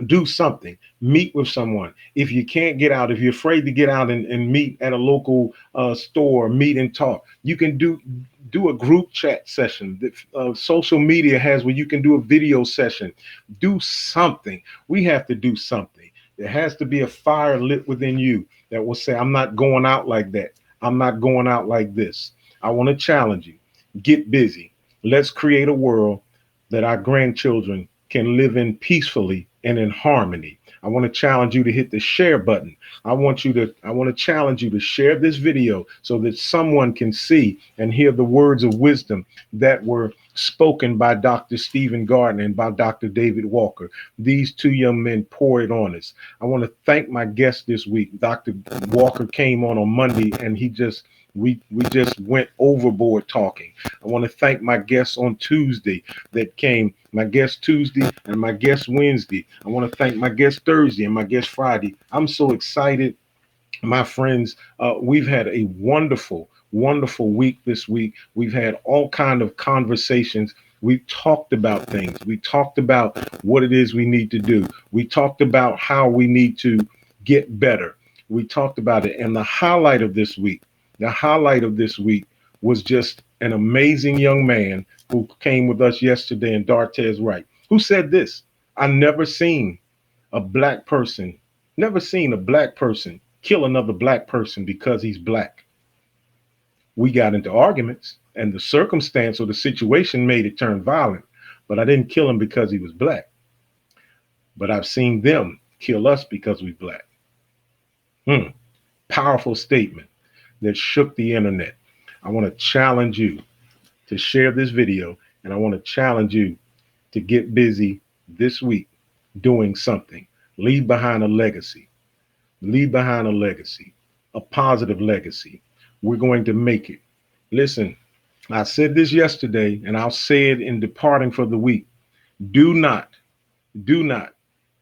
B: Do something, meet with someone. If you can't get out, if you're afraid to get out and meet at a local store, meet and talk, you can do a group chat session that social media has, where you can do a video session. Do something. We have to do something. There has to be a fire lit within you that will say, I'm not going out like that. I'm not going out like this. I want to challenge you. Get busy. Let's create a world that our grandchildren can live in peacefully and in harmony. I want to challenge you to hit the share button. I want to challenge you to share this video so that someone can see and hear the words of wisdom that were spoken by Dr. Stephen Gardner and by Dr. David Walker. These two young men pour it on us. I want to thank my guest this week. Dr. Walker came on Monday and we just went overboard talking. I want to thank my guests on Tuesday that came, my guest Tuesday and my guest Wednesday. I want to thank my guest Thursday and my guest Friday. I'm so excited, my friends. We've had a wonderful, wonderful week this week. We've had all kind of conversations. We talked about things. We talked about what it is we need to do. We talked about how we need to get better. We talked about it. And the highlight of this week was just an amazing young man who came with us yesterday in Dartez Wright, who said this: I never seen a black person kill another black person because he's black. We got into arguments and the circumstance or the situation made it turn violent, but I didn't kill him because he was black. But I've seen them kill us because we black. Powerful statement that shook the internet. I want to challenge you to share this video, and I want to challenge you to get busy this week doing something. Leave behind a legacy. Leave behind a legacy, a positive legacy. We're going to make it. Listen, I said this yesterday, and I'll say it in departing for the week. Do not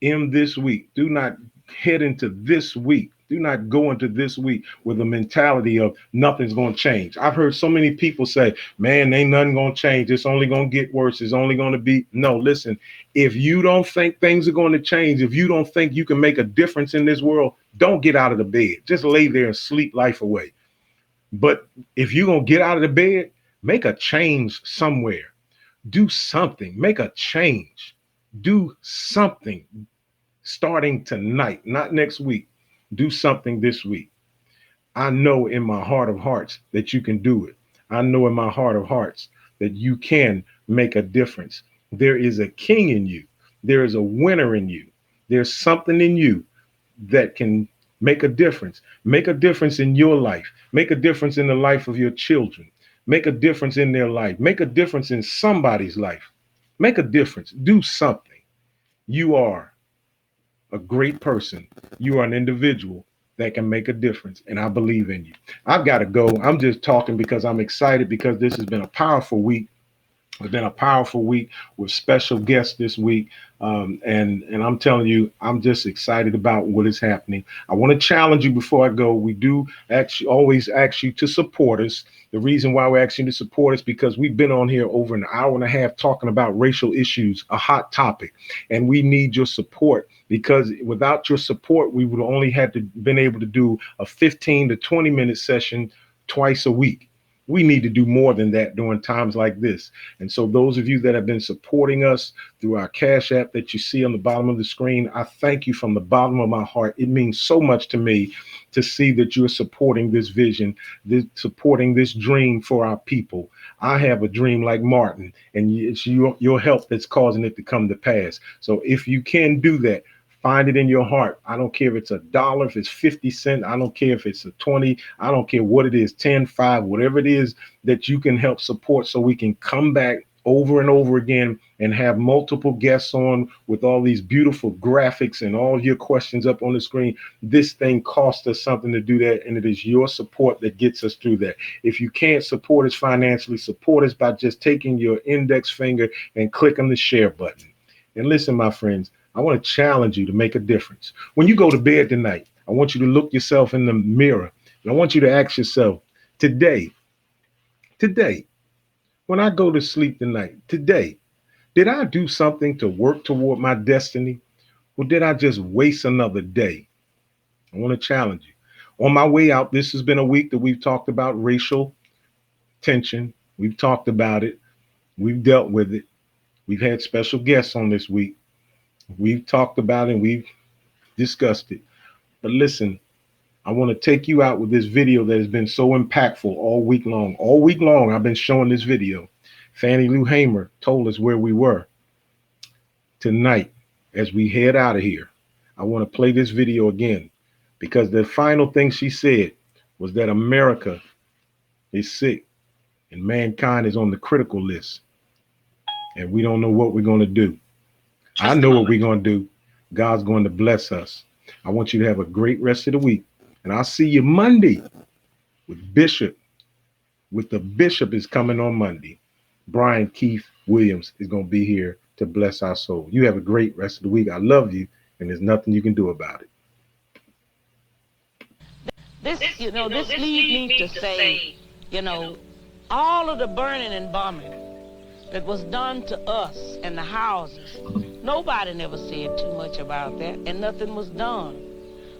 B: end this week. Do not head into this week. Do not go into this week with a mentality of nothing's going to change. I've heard so many people say, man, ain't nothing going to change. It's only going to get worse. It's only going to be. No, listen, if you don't think things are going to change, if you don't think you can make a difference in this world, don't get out of the bed. Just lay there and sleep life away. But if you're going to get out of the bed, make a change somewhere. Do something. Make a change. Do something starting tonight, not next week. Do something this week. I know in my heart of hearts that you can do it. I know in my heart of hearts that you can make a difference. There is a king in you. There is a winner in you. There's something in you that can make a difference. Make a difference in your life. Make a difference in the life of your children. Make a difference in their life. Make a difference in somebody's life. Make a difference. Do something. You are a great person. You are an individual that can make a difference, and I believe in you. I've got to go. I'm just talking because I'm excited, because this has been a powerful week. It's been a powerful week with special guests this week. And I'm telling you, I'm just excited about what is happening. I want to challenge you before I go. We do actually always ask you to support us. The reason why we're asking you to support us because we've been on here over an hour and a half talking about racial issues, a hot topic, and we need your support, because without your support, we would only have to been able to do a 15 to 20 minute session twice a week. We need to do more than that during times like this. And so those of you that have been supporting us through our Cash App that you see on the bottom of the screen, I thank you from the bottom of my heart. It means so much to me to see that you're supporting this vision, supporting this dream for our people. I have a dream like Martin, and it's your help that's causing it to come to pass. So if you can do that, find it in your heart. I don't care if it's $1, if it's 50 cents. I don't care if it's a 20. I don't care what it is, 10, 5, whatever it is that you can help support, so we can come back over and over again and have multiple guests on with all these beautiful graphics and all your questions up on the screen. This thing costs us something to do that, and it is your support that gets us through that. If you can't support us financially, support us by just taking your index finger and clicking the share button. And listen, my friends, I want to challenge you to make a difference. When you go to bed tonight, I want you to look yourself in the mirror, and I want you to ask yourself, today, when I go to sleep tonight, today, did I do something to work toward my destiny, or did I just waste another day? I want to challenge you. On my way out, this has been a week that we've talked about racial tension. We've talked about it. We've dealt with it. We've had special guests on this week. We've talked about it and we've discussed it. But listen, I want to take you out with this video that has been so impactful all week long. All week long, I've been showing this video. Fannie Lou Hamer told us where we were. Tonight, as we head out of here, I want to play this video again, because the final thing she said was that America is sick and mankind is on the critical list, and we don't know what we're going to do. I know what we're going to do. God's going to bless us. I want you to have a great rest of the week. And I'll see you Monday with Bishop. The Bishop is coming on Monday. Brian Keith Williams is going to be here to bless our soul. You have a great rest of the week. I love you, and there's nothing you can do about it.
C: This leads me to say, all of the burning and bombing that was done to us and the houses, nobody never said too much about that, and nothing was done.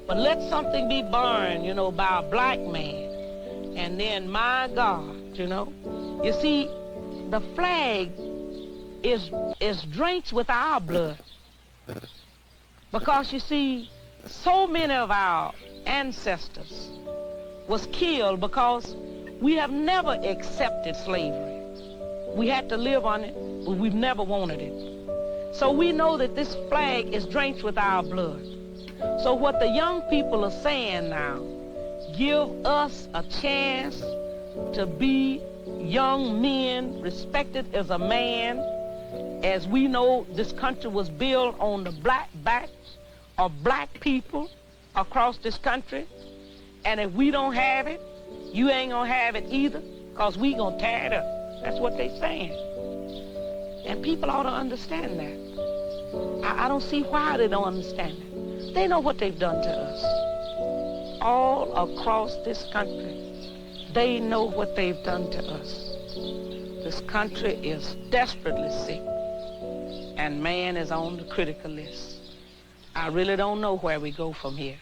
C: But let something be burned, by a black man, and then, my God, you see, the flag is drenched with our blood. Because, you see, so many of our ancestors was killed because we have never accepted slavery. We had to live on it, but we've never wanted it. So we know that this flag is drenched with our blood. So what the young people are saying now, give us a chance to be young men, respected as a man. As we know, this country was built on the black backs of black people across this country. And if we don't have it, you ain't gonna have it either, because we gonna tear it up. That's what they saying. And people ought to understand that. I don't see why they don't understand it. They know what they've done to us. All across this country, they know what they've done to us. This country is desperately sick, and man is on the critical list. I really don't know where we go from here.